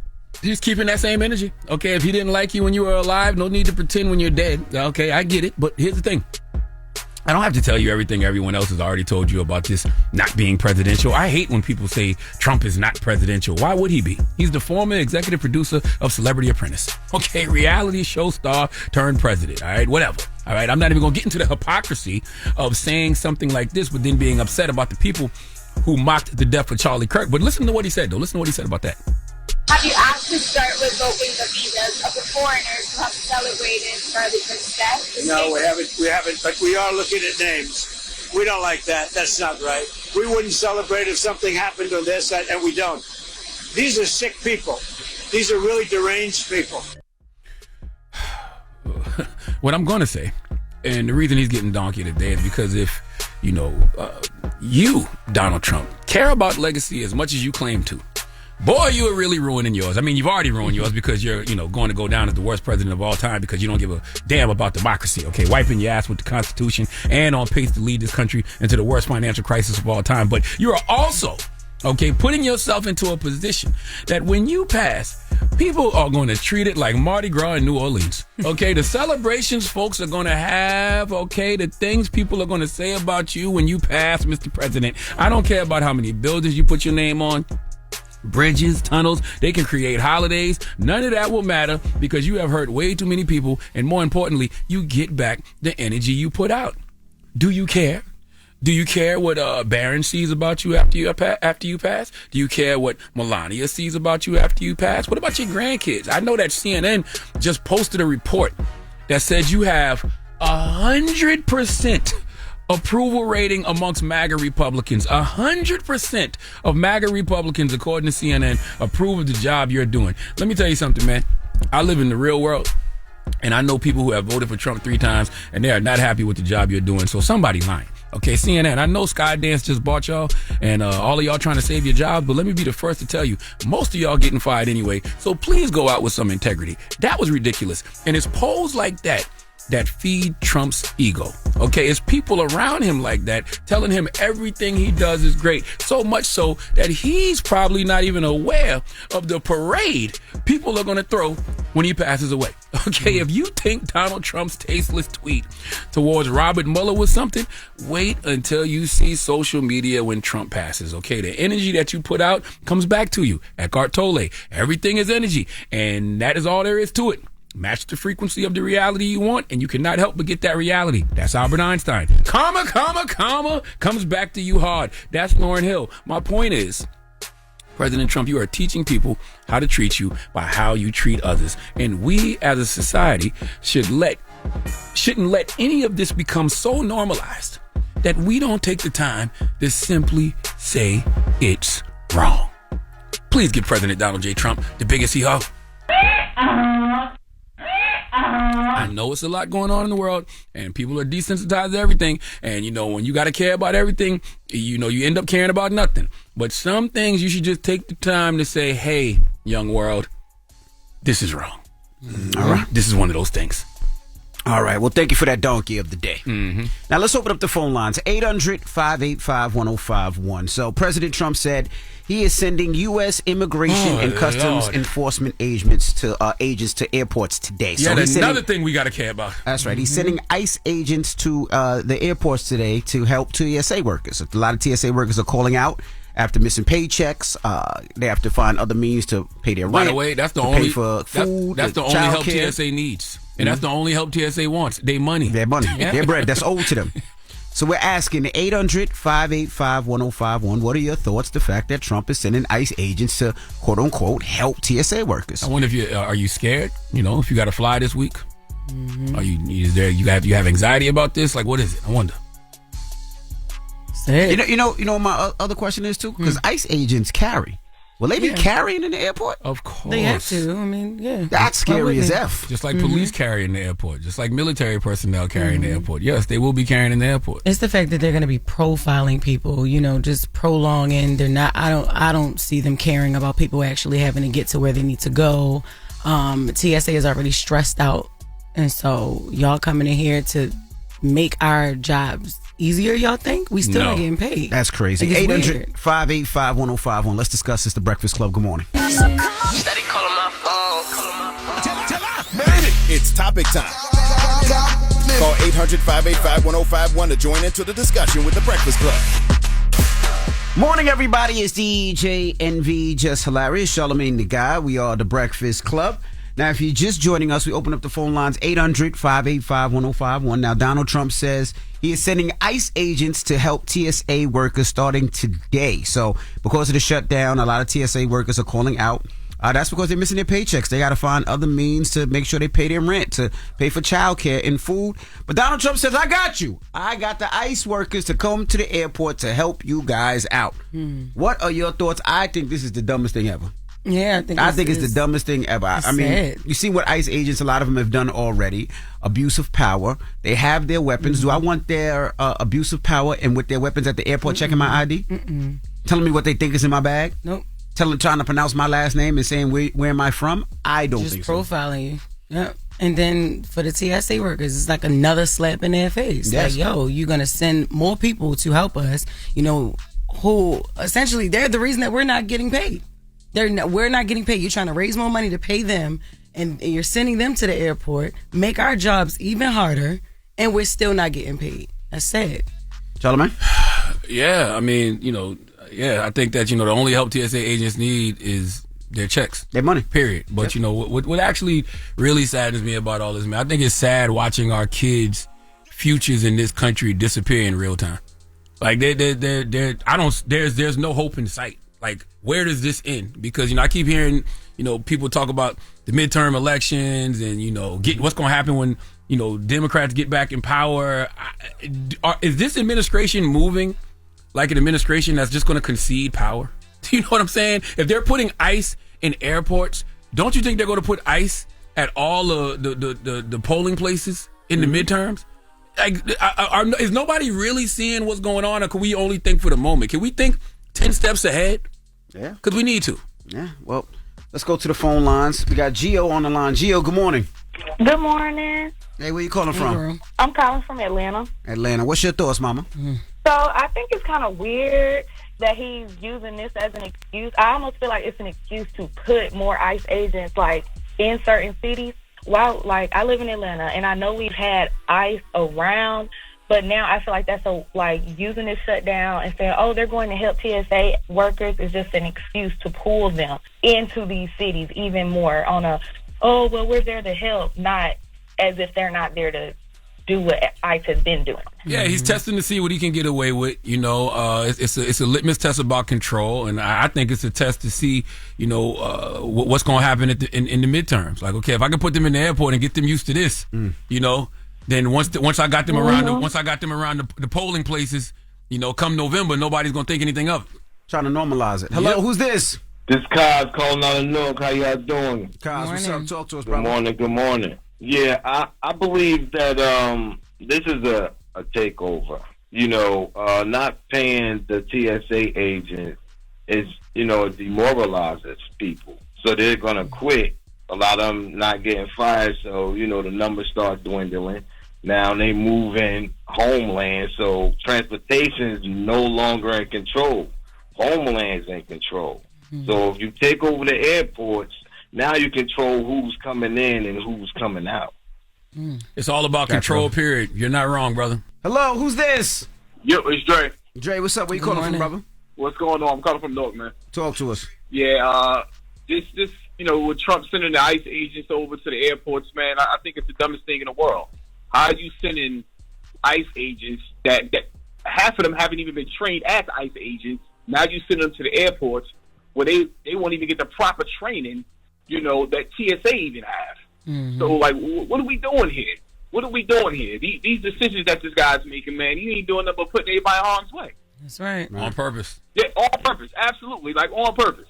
he's keeping that same energy. Okay, if he didn't like you when you were alive, no need to pretend when you're dead. Okay, I get it, but here's the thing. I don't have to tell you everything everyone else has already told you about this not being presidential. I hate when people say Trump is not presidential. Why would he be? He's the former executive producer of Celebrity Apprentice. Okay, reality show star turned president. All right, whatever. All right, I'm not even going to get into the hypocrisy of saying something like this, but then being upset about the people who mocked the death of Charlie Kirk. But listen to what he said, though. Listen to what he said about that. Have you asked to start revoking the visas of the foreigners who have celebrated Charlie Kirk's death? No, we haven't, but we are looking at names. We don't like that. That's not right. We wouldn't celebrate if something happened on their side, and we don't. These are sick people. These are really deranged people. What I'm going to say, and the reason he's getting donkey today is because if, you, Donald Trump, care about legacy as much as you claim to, boy, you are really ruining yours. I mean, you've already ruined yours because you're, going to go down as the worst president of all time because you don't give a damn about democracy, okay? Wiping your ass with the Constitution and on pace to lead this country into the worst financial crisis of all time. But you are also, putting yourself into a position that when you pass, people are going to treat it like Mardi Gras in New Orleans, okay? The celebrations folks are going to have, the things people are going to say about you when you pass, Mr. President. I don't care about how many buildings you put your name on. Bridges, tunnels, they can create holidays. None of that will matter because you have hurt way too many people. And more importantly, you get back the energy you put out. Do you care? Do you care what Barron sees about you after you pass? Do you care what Melania sees about you after you pass? What about your grandkids? I know that CNN just posted a report that said you have 100% approval rating amongst MAGA Republicans. 100% of MAGA Republicans, according to CNN, approve of the job you're doing. Let me tell you something, man. I live in the real world, and I know people who have voted for Trump 3 times, and they are not happy with the job you're doing. So somebody lying. Okay, CNN, I know Skydance just bought y'all, and all of y'all trying to save your jobs, but let me be the first to tell you, most of y'all getting fired anyway, so please go out with some integrity. That was ridiculous. And it's polls like that feed Trump's ego. Okay, it's people around him like that telling him everything he does is great. So much so that he's probably not even aware of the parade people are going to throw when he passes away. Okay, if you think Donald Trump's tasteless tweet towards Robert Mueller was something, wait until you see social media when Trump passes. Okay, the energy that you put out comes back to you. Eckhart Tolle, everything is energy, and that is all there is to it. Match the frequency of the reality you want, and you cannot help but get that reality. That's Albert Einstein. Karma comes back to you hard. That's Lauryn Hill. My point is, President Trump, you are teaching people how to treat you by how you treat others. And we as a society shouldn't let any of this become so normalized that we don't take the time to simply say it's wrong. Please give President Donald J. Trump the biggest hee-haw. I know it's a lot going on in the world, and people are desensitized to everything. And, when you got to care about everything, you end up caring about nothing. But some things you should just take the time to say, hey, young world, this is wrong. All right. This is one of those things. All right. Well, thank you for that donkey of the day. Mm-hmm. Now, let's open up the phone lines. 800-585-1051. So, President Trump said he is sending U.S. Immigration and Customs Enforcement agents to airports today. Yeah, So that's he's another thing we got to care about. That's right. He's sending ICE agents to the airports today to help TSA workers. A lot of TSA workers are calling out after missing paychecks. They have to find other means to pay their rent. By the way, that's the to only pay for food. that's the only help childcare. TSA needs, and that's the only help TSA wants. Their money. Their money. Yeah. Their bread. That's owed to them. So we're asking 800-585-1051. What are your thoughts? The fact that Trump is sending ICE agents to quote unquote help TSA workers. I wonder if are you scared? You know, if you got to fly this week, are you have anxiety about this? Like, what is it? I wonder. You know, my other question is too, because ICE agents carry. Will they be carrying in the airport? Of course. They have to. I mean, yeah. That's scary as F. Just like police carry in the airport, just like military personnel carry in the airport. Yes, they will be carrying in the airport. It's the fact that they're going to be profiling people, you know, just prolonging. They're not. I don't see them caring about people actually having to get to where they need to go. TSA is already stressed out, and so y'all coming in here to make our jobs easier. Y'all think we still not getting paid? That's crazy. Like, it's weird. 800-585-1051. Let's discuss this. The Breakfast Club. Good morning. Steady calling my phone. It's topic time. Call 800-585-1051 to join into the discussion with the Breakfast Club. Morning, everybody. It's DJ NV, Jess Hilarious, Charlamagne the Guy. We are the Breakfast Club. Now, if you're just joining us, we open up the phone lines 800-585-1051. Now, Donald Trump says he is sending ICE agents to help TSA workers starting today. So, because of the shutdown, a lot of TSA workers are calling out. That's because they're missing their paychecks. They got to find other means to make sure they pay their rent, to pay for childcare and food. But Donald Trump says, I got you. I got the ICE workers to come to the airport to help you guys out. What are your thoughts? I think this is the dumbest thing ever. Yeah, I think it's the dumbest thing ever. I mean, sad. you see what ICE agents, a lot of them have done already. Abuse of power. They have their weapons. Do I want their abuse of power and with their weapons at the airport checking my ID? Telling me what they think is in my bag? Nope. Trying to pronounce my last name and saying where am I from? I don't Just think so. profiling you. Yeah. And then for the TSA workers, it's like another slap in their face. Yes. Like, yo, you're going to send more people to help us, you know, who essentially they're the reason that we're not getting paid. We're not getting paid. You're trying to raise more money to pay them, and you're sending them to the airport, make our jobs even harder, and we're still not getting paid. That's sad. Charlamagne? Yeah, I mean, you know, I think that, you know, the only help TSA agents need is their checks. Their money. Period. But, you know, what actually really saddens me about all this, man, I think it's sad watching our kids' futures in this country disappear in real time. Like, there's no hope in sight. Like, where does this end? Because, you know, I keep hearing, you know, people talk about the midterm elections and, you know, what's going to happen when, you know, Democrats get back in power. Is this administration moving like an administration that's just going to concede power? Do you know what I'm saying? If they're putting ICE in airports, don't you think they're going to put ICE at all the polling places in the midterms? Like, is nobody really seeing what's going on, or can we only think for the moment? Can we think 10 steps ahead? Yeah. Because we need to. Yeah. Well, let's go to the phone lines. We got Gio on the line. Gio, good morning. Good morning. Hey, where you calling from? I'm calling from Atlanta. Atlanta. What's your thoughts, mama? So I think it's kind of weird that he's using this as an excuse. I almost feel like it's an excuse to put more ICE agents like in certain cities. Well, like I live in Atlanta, and I know we've had ICE around, but now I feel like that's using this shutdown and saying, oh, they're going to help TSA workers is just an excuse to pull them into these cities even more on we're there to help, not as if they're not there to do what ICE has been doing. Yeah, he's testing to see what he can get away with. You know, it's a litmus test about control, and I think it's a test to see, you know, what's going to happen in the midterms. Like, okay, if I can put them in the airport and get them used to this, you know, then once I got them around the polling places, you know, come November, nobody's gonna think anything of it. Trying to normalize it. Hello, who's this? This Kaz calling out of Newark. How y'all doing? Kaz, what's up? Talk to us, brother. Good morning. Yeah, I believe that this is a takeover. You know, not paying the TSA agents is, you know, demoralizes people. So they're gonna quit a lot of them not getting fired, so, the numbers start dwindling. Now they move in homeland, so transportation is no longer in control. Homeland's in control. So if you take over the airports, now you control who's coming in and who's coming out. It's all about control, period. You're not wrong, brother. Hello, who's this? Yo, it's Dre. Dre, what's up? Where you calling from, brother? What's going on? I'm calling from Newark, man. Talk to us. Yeah, this with Trump sending the ICE agents over to the airports, man, I think it's the dumbest thing in the world. How are you sending ICE agents that half of them haven't even been trained as ICE agents? Now you send them to the airports where they won't even get the proper training, that TSA even have. So, what are we doing here? What are we doing here? These decisions that this guy's making, man, he ain't doing nothing but putting everybody in harm's way. That's right. On purpose. Yeah, on purpose. Absolutely. On purpose.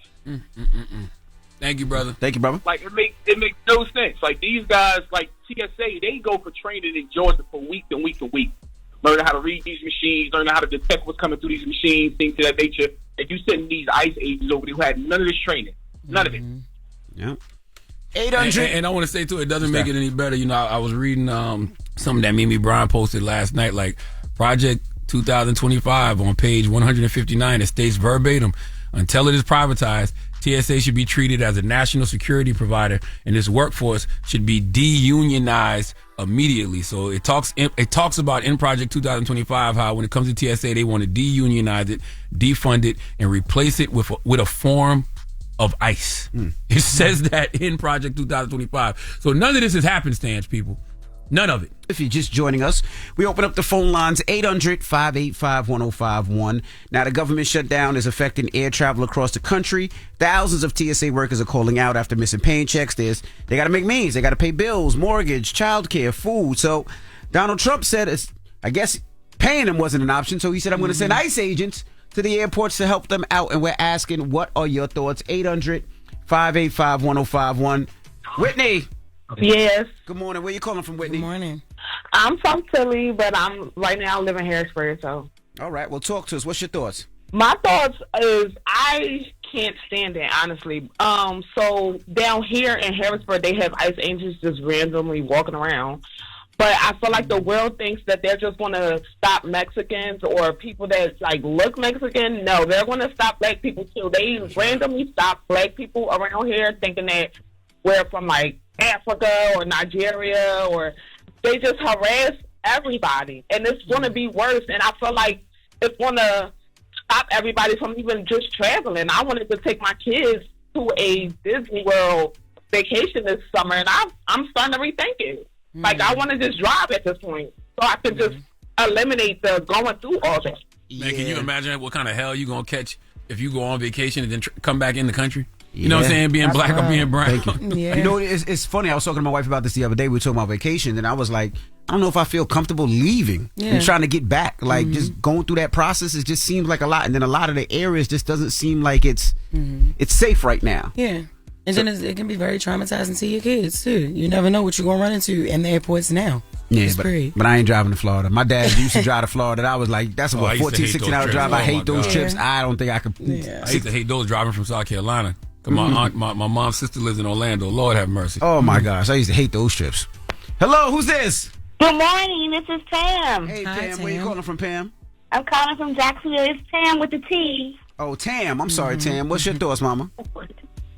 Thank you, brother. Thank you, brother. It makes no sense. These guys, TSA, they go for training in Georgia for week and week and week. Learning how to read these machines, learning how to detect what's coming through these machines, things of that nature. And you send these ICE agents over there who had none of this training. None of it. Yeah. 800. And I want to say, too, it doesn't make it any better. I was reading something that Mimi Bryan posted last night, Project 2025 on page 159. It states verbatim, until it is privatized, TSA should be treated as a national security provider, and its workforce should be de-unionized immediately. So it talks about in Project 2025 how when it comes to TSA, they want to de-unionize it, defund it, and replace it with a form of ICE. It says that in Project 2025. So none of this is happenstance, people. None of it. If you're just joining us, we open up the phone lines 800-585-1051. Now, the government shutdown is affecting air travel across the country. Thousands of TSA workers are calling out after missing paying checks. They got to make means. They got to pay bills, mortgage, childcare, food. So Donald Trump said, I guess paying them wasn't an option. So he said, I'm going to send ICE agents to the airports to help them out. And we're asking, what are your thoughts? 800-585-1051. Whitney. Yes. Good morning. Where you calling from, Whitney? Good morning. I'm from Philly, but I'm right now live in Harrisburg. So. All right. Well, talk to us. What's your thoughts? My thoughts is I can't stand it, honestly. So down here in Harrisburg, they have ICE agents just randomly walking around. But I feel like the world thinks that they're just going to stop Mexicans or people that look Mexican. No, they're going to stop black people too. They randomly stop black people around here thinking that we're from Africa or Nigeria, or they just harass everybody, and it's going to be worse. And I feel like it's going to stop everybody from even just traveling. I wanted to take my kids to a Disney World vacation this summer, and I'm starting to rethink it. I want to just drive at this point, so I can just eliminate the going through all that. Man, can you imagine what kind of hell you gonna catch if you go on vacation and then come back in the country? You know what I'm saying? Being black or being brown. Thank you. It's funny. I was talking to my wife about this the other day. We were talking about vacation, and I was like, I don't know if I feel comfortable leaving and trying to get back. Just going through that process, it just seems like a lot. And then a lot of the areas just doesn't seem like it's safe right now. Yeah. And then it can be very traumatizing to your kids, too. You never know what you're going to run into in the airports now. Yeah, but I ain't driving to Florida. My dad used to drive to Florida, and I was like, that's a 14, 16-hour drive. I hate those trips. I don't think I could. Yeah. I used to hate those driving from South Carolina. My mom's sister lives in Orlando. Lord have mercy. Oh, my gosh. I used to hate those trips. Hello, who's this? Good morning. This is Pam. Hey, Pam. Where you calling from, Pam? I'm calling from Jacksonville. It's Pam with the T. Oh, Tam. I'm sorry, Tam. What's your thoughts, Mama?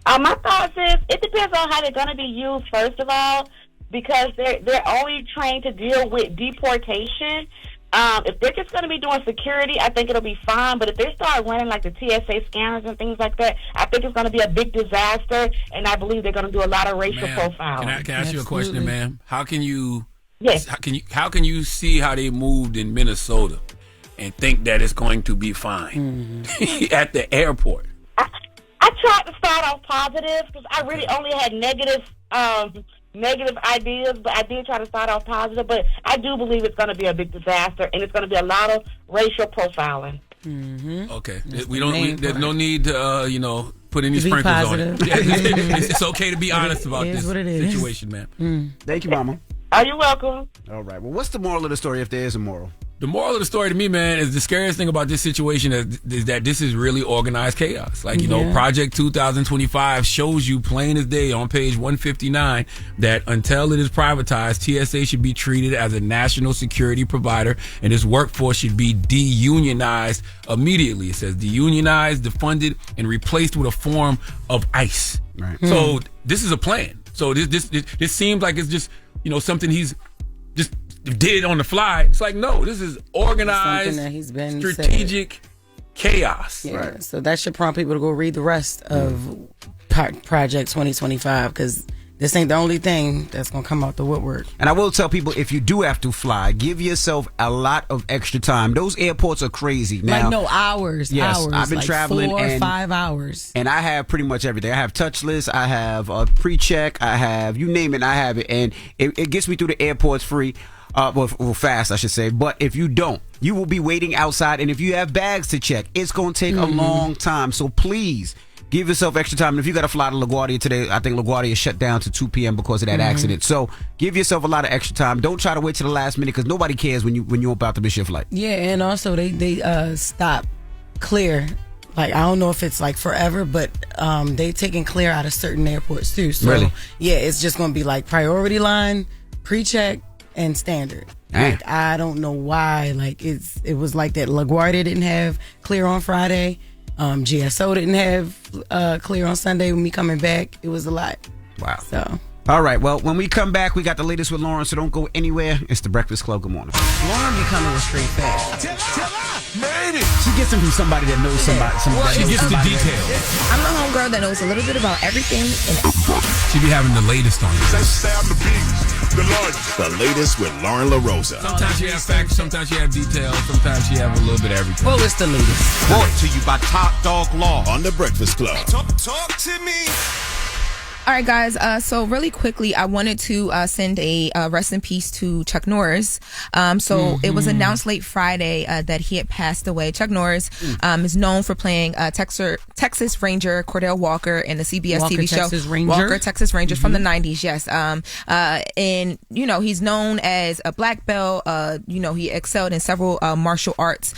My thoughts is it depends on how they're going to be used, first of all, because they're only trained to deal with deportation. If they're just going to be doing security, I think it'll be fine. But if they start running the TSA scanners and things like that, I think it's going to be a big disaster. And I believe they're going to do a lot of racial profiling. Can I ask you a question, ma'am? How can you see how they moved in Minnesota and think that it's going to be fine at the airport? I tried to start off positive because I really only had negative ideas, but I did try to start off positive. But I do believe it's going to be a big disaster, and it's going to be a lot of racial profiling. Okay, there's no need to put any sprinkles on it. It's okay to be honest about this situation, man. Thank you, Mama. Are you welcome? All right. Well, what's the moral of the story, if there is a moral? The moral of the story to me, man, is the scariest thing about this situation is that this is really organized chaos. Like, you know, Project 2025 shows you plain as day on page 159 that until it is privatized, TSA should be treated as a national security provider and its workforce should be de-unionized immediately. It says de-unionized, defunded, and replaced with a form of ICE. Right. So this is a plan. So this seems like it's just, you know, something he's just did on the fly. It's like, no, this is organized, that he's been strategic chaos. Yeah, right. So that should prompt people to go read the rest of Project 2025 because this ain't the only thing that's going to come out the woodwork. And I will tell people, if you do have to fly, give yourself a lot of extra time. Those airports are crazy. Now, hours. Yes, hours, I've been traveling 4 or 5 hours. And I have pretty much everything. I have touchless. I have a pre-check. I have, you name it, I have it. And it gets me through the airports free. Well, fast, I should say. But if you don't, you will be waiting outside. And if you have bags to check, it's going to take a long time. So please give yourself extra time. And if you got to fly to LaGuardia today, I think LaGuardia is shut down to 2 p.m. because of that accident. So give yourself a lot of extra time. Don't try to wait to the last minute because nobody cares when you're about to miss your flight. Yeah, and also they stop clear. Like, I don't know if it's like forever, but they taking clear out of certain airports too. So really? Yeah, it's just going to be like priority line, pre-check, and standard. Like, I don't know why. Like, it was like that. LaGuardia didn't have clear on Friday. GSO didn't have clear on Sunday. When me coming back, it was a lot. Wow. So. All right. Well, when we come back, we got the latest with Loren, so don't go anywhere. It's the Breakfast Club. Good morning. Loren be coming with straight facts. Made it. She gets them from somebody that knows somebody. Well, she gets the details. I'm a homegirl that knows a little bit about everything. She be having the latest on you. The latest with Loren LoRosa. Sometimes you have facts, sometimes you have details, sometimes you have a little bit of everything. Well, it's the latest. Brought to you by Top Dog Law on the Breakfast Club. Talk to me. All right, guys. So really quickly, I wanted to send a rest in peace to Chuck Norris. It was announced late Friday that he had passed away. Chuck Norris is known for playing Texas Ranger Cordell Walker in the CBS TV show Walker Texas Rangers from the 90s. Yes. And you know, he's known as a black belt. You know, he excelled in several martial arts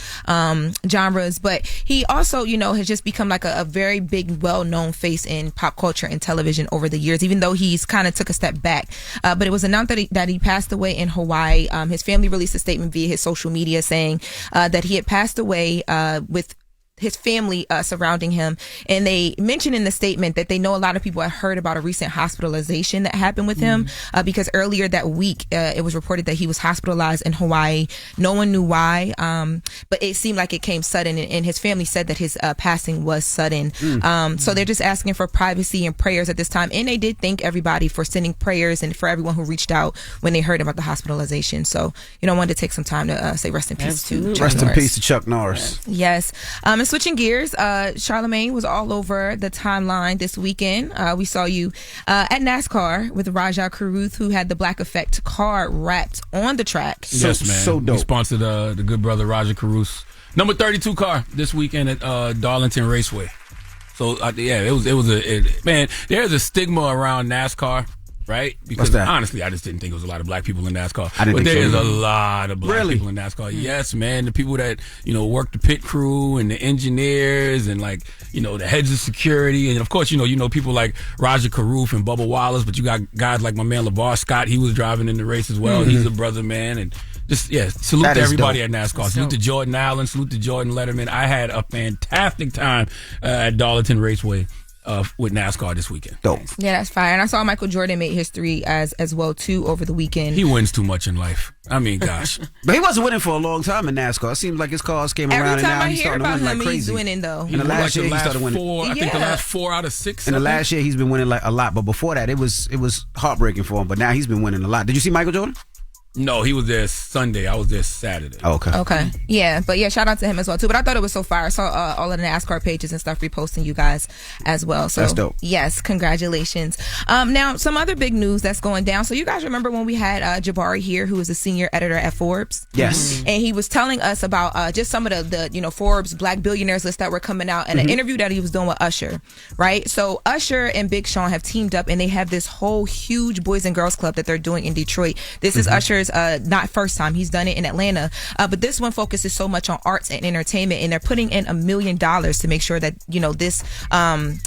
genres, but he also, you know, has just become like a very big, well-known face in pop culture and television over the years, even though he's kind of took a step back. But it was announced that he passed away in Hawaii. His family released a statement via his social media saying that he had passed away with his family surrounding him. And they mentioned in the statement that they know a lot of people had heard about a recent hospitalization that happened with him because earlier that week it was reported that he was hospitalized in Hawaii. No one knew why, but it seemed like it came sudden, and his family said that his passing was sudden. So they're just asking for privacy and prayers at this time. And they did thank everybody for sending prayers and for everyone who reached out when they heard about the hospitalization. So, you know, I wanted to take some time to say rest in peace to Chuck Rest Norris. in peace to Chuck Norris. Yes. And switching gears, Charlamagne was all over the timeline this weekend. We saw you at NASCAR with Rajah Caruth, who had the Black Effect car wrapped on the track. Yes, man. So dope. We sponsored the good brother Rajah Caruth number 32 car this weekend at Darlington Raceway. So it was man. There's a stigma around NASCAR. Right? Because honestly, I just didn't think it was a lot of black people in NASCAR. But there is a lot of black people in NASCAR. Yes, man. The people that, you know, work the pit crew and the engineers and, like, you know, the heads of security. And of course, you know, people like Rajah Caruth and Bubba Wallace, but you got guys like my man LeVar Scott. He was driving in the race as well. He's a brother, man. And just, salute to everybody at NASCAR. Salute to Jordan Allen. Salute to Jordan Letterman. I had a fantastic time at Darlington Raceway. With NASCAR this weekend. Dope. Yeah, that's fine. And I saw Michael Jordan make history as well too over the weekend. He wins too much in life. I mean, gosh. But he wasn't winning for a long time in NASCAR. It seems like his cars came around and now he's starting to win like crazy. He's winning though. In the last year, he started winning. I think the last 4 out of 6. In the last year, he's been winning like a lot. But before that, it was heartbreaking for him. But now he's been winning a lot. Did you see Michael Jordan? No, he was there Sunday. I was there Saturday. Oh, okay. Okay. Yeah, but shout out to him as well too. But I thought it was so fire. I saw all of the NASCAR pages and stuff reposting you guys as well. So that's dope. Yes, congratulations. Now some other big news that's going down. So you guys remember when we had Jabari here, who was a senior editor at Forbes? Yes. And he was telling us about just some of the Forbes Black billionaires list that were coming out, and an interview that he was doing with Usher. Right. So Usher and Big Sean have teamed up, and they have this whole huge Boys and Girls Club that they're doing in Detroit. This is Usher Usher's not first time. He's done it in Atlanta. But this one focuses so much on arts and entertainment, and they're putting in $1 million to make sure that, this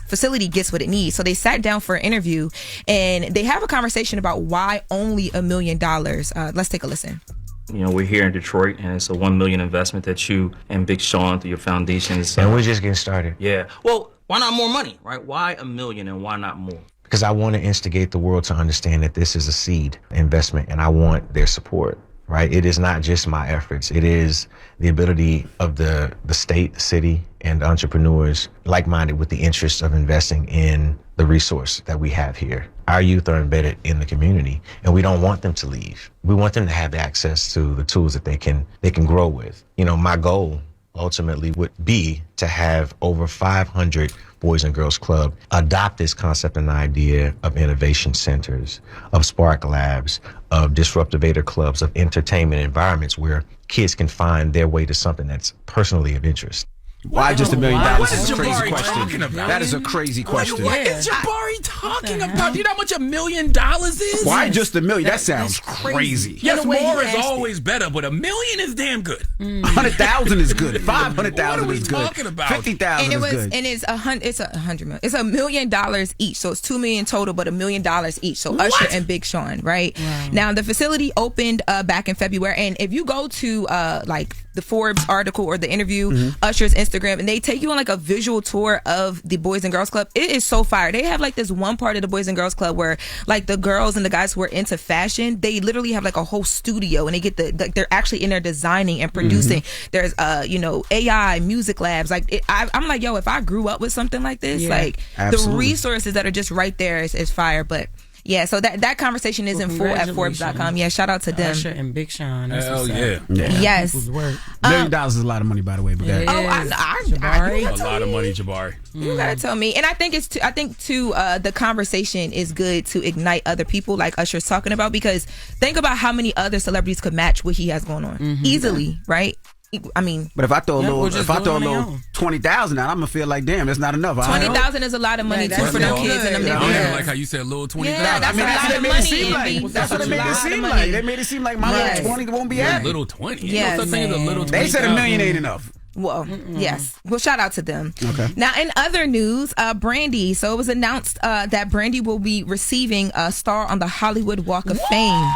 facility gets what it needs. So they sat down for an interview, and they have a conversation about why only $1 million. Let's take a listen. We're here in Detroit, and it's a $1 million investment that you and Big Sean through your foundations. And we're just getting started. Yeah. Well, why not more money, right? Why $1 million and why not more? Because I want to instigate the world to understand that this is a seed investment, and I want their support, right? It is not just my efforts. It is the ability of the state, the city, and the entrepreneurs like-minded with the interest of investing in the resource that we have here. Our youth are embedded in the community, and we don't want them to leave. We want them to have access to the tools that they can grow with. My goal ultimately would be to have over 500 Boys and Girls Club adopt this concept and idea of innovation centers, of spark labs, of disruptivator clubs, of entertainment environments where kids can find their way to something that's personally of interest. Why just $1 million? What is is a crazy Jabari question. talking about? That is a crazy question. What is Jabari talking about? Do you know how much $1 million is? Why just $1 million? That sounds crazy. Yes, more is always better, but $1 million is damn good. 100,000 is good. 500,000 is good. Talking about 50,000 is good. And it's $100 million. It's $1 million each, so it's $2 million total, but $1 million each. So Usher and Big Sean, right? Wow. Now the facility opened back in February, and if you go to like the Forbes article or the interview, Usher's Instagram, and they take you on like a visual tour of the Boys and Girls Club. It is so fire. They have like this one part of the Boys and Girls Club where like the girls and the guys who are into fashion, they literally have like a whole studio, and they get they're actually in there designing and producing. There's AI music labs. Like I'm like, yo, if I grew up with something like this, like the resources that are just right there is fire. But yeah, so that conversation is in full at Forbes.com. Yeah, shout out to them. Usher and Big Sean. Hell yeah. Yes. $1 million is a lot of money, by the way. But I a lot of money, Jabari. You gotta tell me, and I think the conversation is good to ignite other people, like Usher's talking about, because think about how many other celebrities could match what he has going on easily, right? I mean, but if I throw a little 20,000 out, I'm gonna feel like, damn, that's not enough. 20,000 is a lot of money too for them kids and them niggas. Like how you said, little 20,000. Yeah, that's a lot of money. That's what they made it seem like. They made it seem like my little 20 won't be happy. Little 20. Yeah, they said $1 million ain't enough. Well, yes. Well, shout out to them. Okay. Now, in other news, Brandy. So it was announced that Brandy will be receiving a star on the Hollywood Walk of Fame.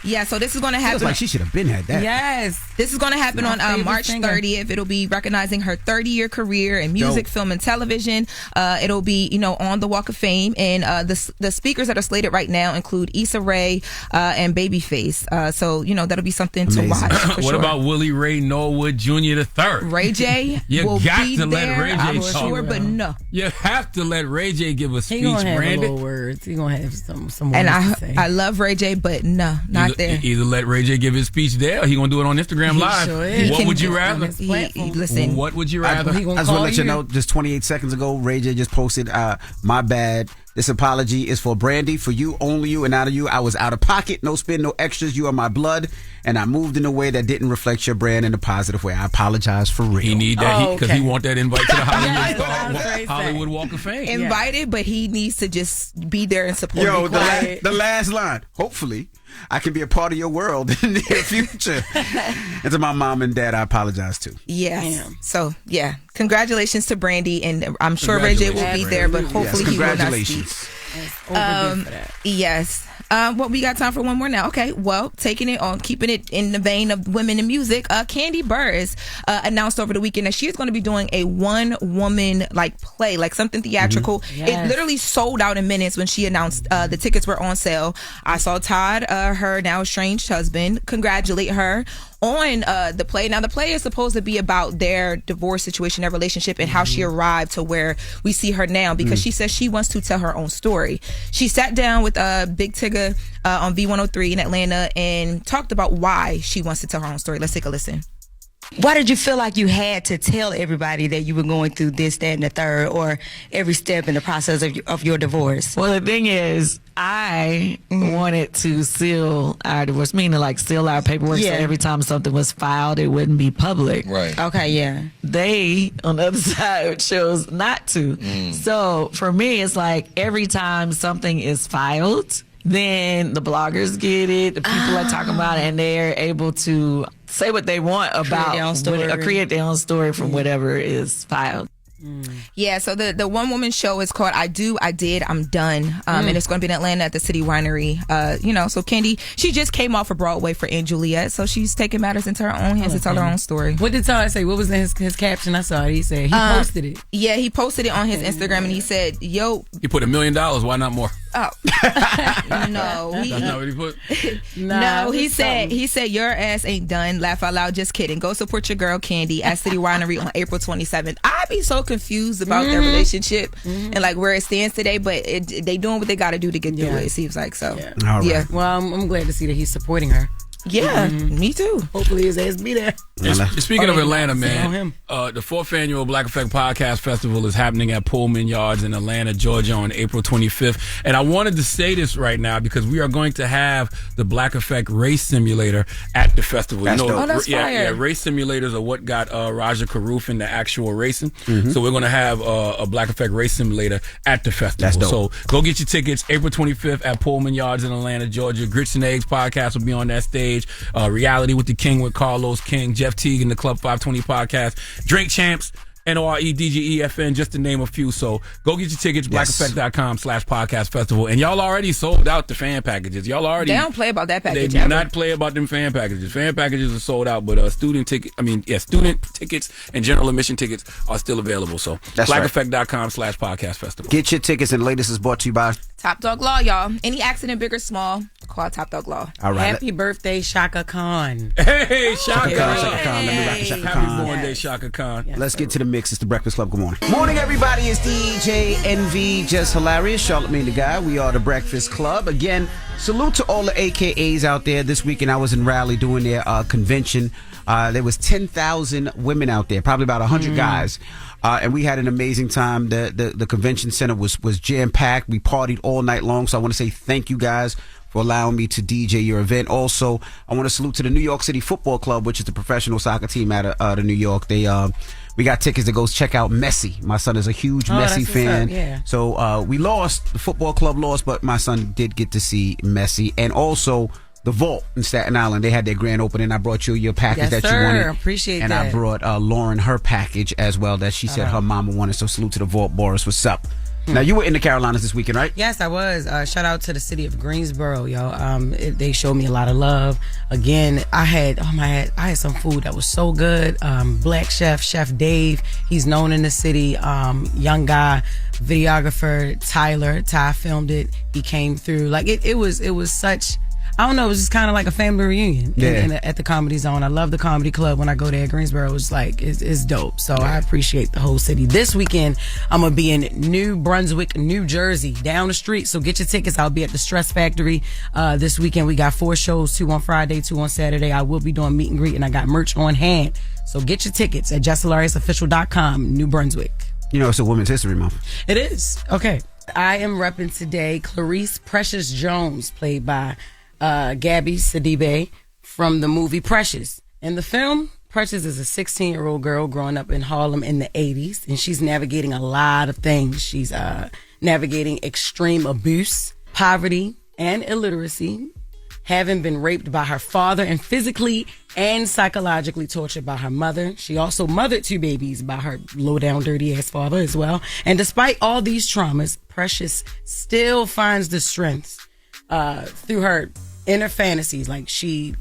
Yeah, so this is going to happen. Feels like she should have been had that. Yes. This is going to happen on March 30th. It'll be recognizing her 30-year career in music, film, and television. It'll be, on the Walk of Fame. And the speakers that are slated right now include Issa Rae and Babyface. So, that'll be something to watch. What about Willie Ray Norwood Jr. III? Ray J will be there, I'm sure, but no. You have to let Ray J give a speech, He gonna have Brandon. little words. He gonna have some words and to say. I love Ray J, but no, not there. Either let Ray J give his speech there, or he gonna do it on Instagram Live. Sure is. What would you rather? Listen. What would you rather? I just want to let you know, just 28 seconds ago, Ray J just posted, my bad. This apology is for Brandy, for you, only you, and out of you. I was out of pocket, no spin, no extras. You are my blood, and I moved in a way that didn't reflect your brand in a positive way. I apologize for real. He need that because he want that invite to the Hollywood Walk of Fame. Invited, but he needs to just be there and support. Yo, the last line. Hopefully, I can be a part of your world in the near future. And to my mom and dad, I apologize too. Yes. So, yeah. Congratulations to Brandy, and I'm sure Ray J will be there, but hopefully he will not speak. Yes. Well, we got time for one more now. Okay. Well, taking it on, keeping it in the vein of women in music, Kandi Burruss announced over the weekend that she is going to be doing a one-woman play, like something theatrical. Yes. It literally sold out in minutes when she announced the tickets were on sale. I saw Todd, her now estranged husband, congratulate her on the play. Now, the play is supposed to be about their divorce situation, their relationship, and how she arrived to where we see her now, because she says she wants to tell her own story. She sat down with Big Tigger on V103 in Atlanta and talked about why she wants to tell her own story. Let's take a listen. Why did you feel like you had to tell everybody that you were going through this, that, and the third, or every step in the process of your divorce? Well, the thing is, I wanted to seal our divorce, meaning seal our paperwork, so every time something was filed, it wouldn't be public. Right. Okay, yeah. They, on the other side, chose not to. So for me, it's like every time something is filed, then the bloggers get it. The people are talking about it, and they're able to say what they want about create their own story from whatever is filed. Yeah, so the one woman show is called I Do, I Did, I'm Done. And it's going to be in Atlanta at the City Winery. So Kendi, she just came off of Broadway for Anne Juliet, so she's taking matters into her own hands to tell her own story. What did Todd say? What was in his caption? I saw it. He said he posted it. Yeah, he posted it on his Instagram, and he said, yo. He put $1 million. Why not more? Oh. No. That's not what he put? No, he said, your ass ain't done. Laugh out loud. Just kidding. Go support your girl Kendi at City Winery on April 27th. I'd be so confused about their relationship and like where it stands today, but they doing what they got to do to get through it. It seems like so. Yeah. Well, I'm glad to see that he's supporting her. Yeah, me too. Hopefully his ass be there. Speaking of Atlanta, man, the 4th annual Black Effect Podcast Festival is happening at Pullman Yards in Atlanta, Georgia on April 25th. And I wanted to say this right now because we are going to have the Black Effect Race Simulator at the festival. That's dope. Oh, that's fire. Yeah, race simulators are what got Raja Karoof into actual racing. So we're going to have a Black Effect Race Simulator at the festival. That's dope. So go get your tickets April 25th at Pullman Yards in Atlanta, Georgia. Grits and Eggs podcast will be on that stage. Reality with the King with Carlos King, Jeff Teague and the Club 520 podcast, Drink Champs, NOREDGEFN, just to name a few. So go get your tickets, blackeffect.com/podcast festival. And y'all already sold out the fan packages. They don't play about that package. They do not play about them fan packages. Fan packages are sold out, but student tickets and general admission tickets are still available. So that's blackeffect.com/podcast festival. Get your tickets, and the latest is brought to you by Top Dog Law, y'all. Any accident, big or small, call Top Dog Law. All right. Happy birthday, Shaka Khan. Hey, Shaka Khan. Shaka Khan. Let me rock Shaka Khan. Happy born day, Shaka Khan. Yes, Let's get to the mix. It's the Breakfast Club. Good morning. Morning, everybody. It's DJ NV, Jess Hilarious, Charlamagne the Guy. We are the Breakfast Club. Again, salute to all the AKAs out there. This weekend I was in Raleigh doing their convention. There was 10,000 women out there, probably about 100 guys. And we had an amazing time. The convention center was jam-packed. We partied all night long. So I want to say thank you guys for allowing me to DJ your event. Also, I want to salute to the New York City Football Club, which is the professional soccer team out of New York. We got tickets to go check out Messi. My son is a huge Messi fan. Yeah. So we lost. The football club lost, but my son did get to see Messi. And also the Vault in Staten Island. They had their grand opening. I brought you your package that you wanted. Appreciate and that. And I brought Loren her package as well that she said her mama wanted. So salute to the Vault. Boris, what's up? Now, you were in the Carolinas this weekend, right? Yes, I was. Shout out to the city of Greensboro, yo. They showed me a lot of love. Again, I had some food that was so good. Black Chef Dave, he's known in the city. Young guy, videographer Ty filmed it. He came through. Like it was such. I don't know, it was just kind of like a family reunion at the Comedy Zone. I love the Comedy Club. When I go there, Greensboro is like, it's dope. So I appreciate the whole city. This weekend, I'm going to be in New Brunswick, New Jersey, down the street. So get your tickets. I'll be at the Stress Factory this weekend. We got 4 shows, 2 on Friday, 2 on Saturday. I will be doing meet and greet, and I got merch on hand. So get your tickets at JessHilariousOfficial.com, New Brunswick. You know, it's a Women's History Month. It is. Okay. I am repping today Clarice Precious Jones, played by Gabby Sidibe from the movie Precious. In the film, Precious is a 16-year-old girl growing up in Harlem in the 80s, and she's navigating a lot of things. She's navigating extreme abuse, poverty, and illiteracy, having been raped by her father and physically and psychologically tortured by her mother. She also mothered 2 babies by her low-down, dirty-ass father as well. And despite all these traumas, Precious still finds the strength through her inner fantasies. Like she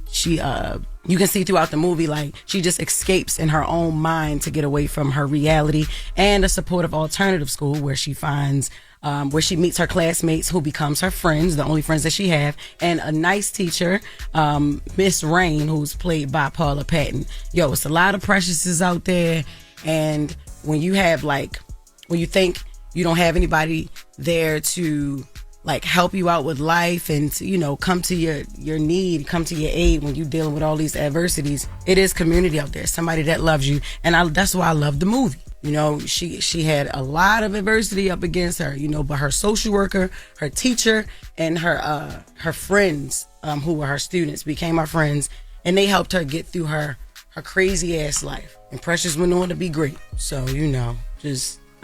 you can see throughout the movie, like she just escapes in her own mind to get away from her reality, and a supportive alternative school where she finds where she meets her classmates who becomes her friends, the only friends that she have, and a nice teacher, Miss Rain, who's played by Paula Patton. Yo, it's a lot of Preciouses out there, and when you think you don't have anybody there to like help you out with life and to, come to your need, come to your aid when you're dealing with all these adversities, it is community out there, somebody that loves you. And that's why I love the movie. She had a lot of adversity up against her, but her social worker, her teacher, and her friends, who were her students, became her friends, and they helped her get through her crazy ass life. And Precious went on to be great. So,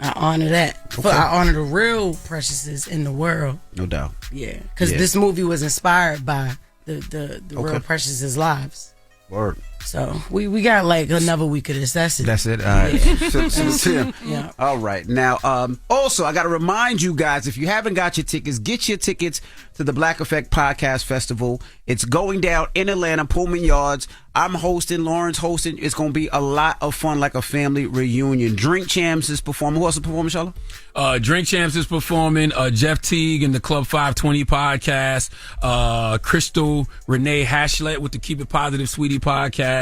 I honor that. Okay. But I honor the real Preciouses in the world. No doubt. Yeah, because this movie was inspired by the real Preciouses' lives. Word. So we got like another week of this. That's it. That's it. All right. Yeah. Yeah. All right. Now, also, I got to remind you guys, if you haven't got your tickets, get your tickets to the Black Effect Podcast Festival. It's going down in Atlanta, Pullman Yards. I'm hosting. Lauren's hosting. It's going to be a lot of fun, like a family reunion. Drink Champs is performing. Who else is performing, Charlotte? Drink Champs is performing. Jeff Teague and the Club 520 podcast. Crystal Renee Hashlet with the Keep It Positive Sweetie podcast.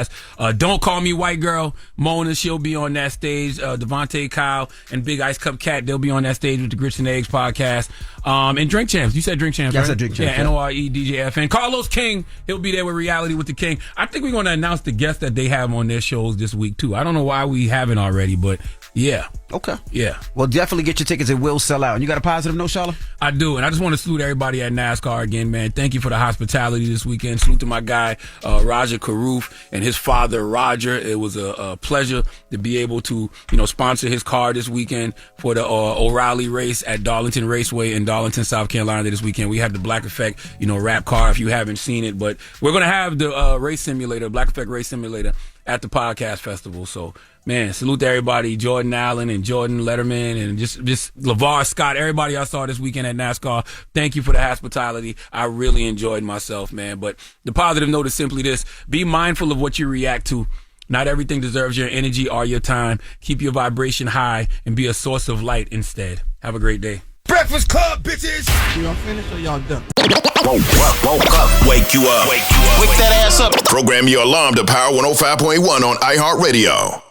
Don't Call Me White Girl. Mona, she'll be on that stage. Devontae Kyle and Big Ice Cup Cat, they'll be on that stage with the Grits and Eggs podcast. And Drink Champs. You said Drink Champs, yes, right? I said Drink Champs. Yeah, NORE DJFN. Carlos King, he'll be there with Reality with the King. I think we're going to announce the guests that they have on their shows this week, too. I don't know why we haven't already, but yeah. Okay. Yeah. Well, definitely get your tickets. It will sell out. And you got a positive note, Charlotte? I do. And I just want to salute everybody at NASCAR again, man. Thank you for the hospitality this weekend. Salute to my guy, Roger Carruth, and his father, Roger. It was a pleasure to be able to, sponsor his car this weekend for the O'Reilly race at Darlington Raceway in Darlington, South Carolina this weekend. We have the Black Effect, rap car if you haven't seen it. But we're going to have the race simulator, Black Effect race simulator at the podcast festival. So, man, salute to everybody, Jordan Allen and Jordan Letterman and just LeVar Scott, everybody I saw this weekend at NASCAR. Thank you for the hospitality. I really enjoyed myself, man. But the positive note is simply this: be mindful of what you react to. Not everything deserves your energy or your time. Keep your vibration high and be a source of light instead. Have a great day. Breakfast Club, bitches. Y'all finished or y'all done? Woke up. Wake you up. Wake that ass up. Program your alarm to Power 105.1 on iHeartRadio.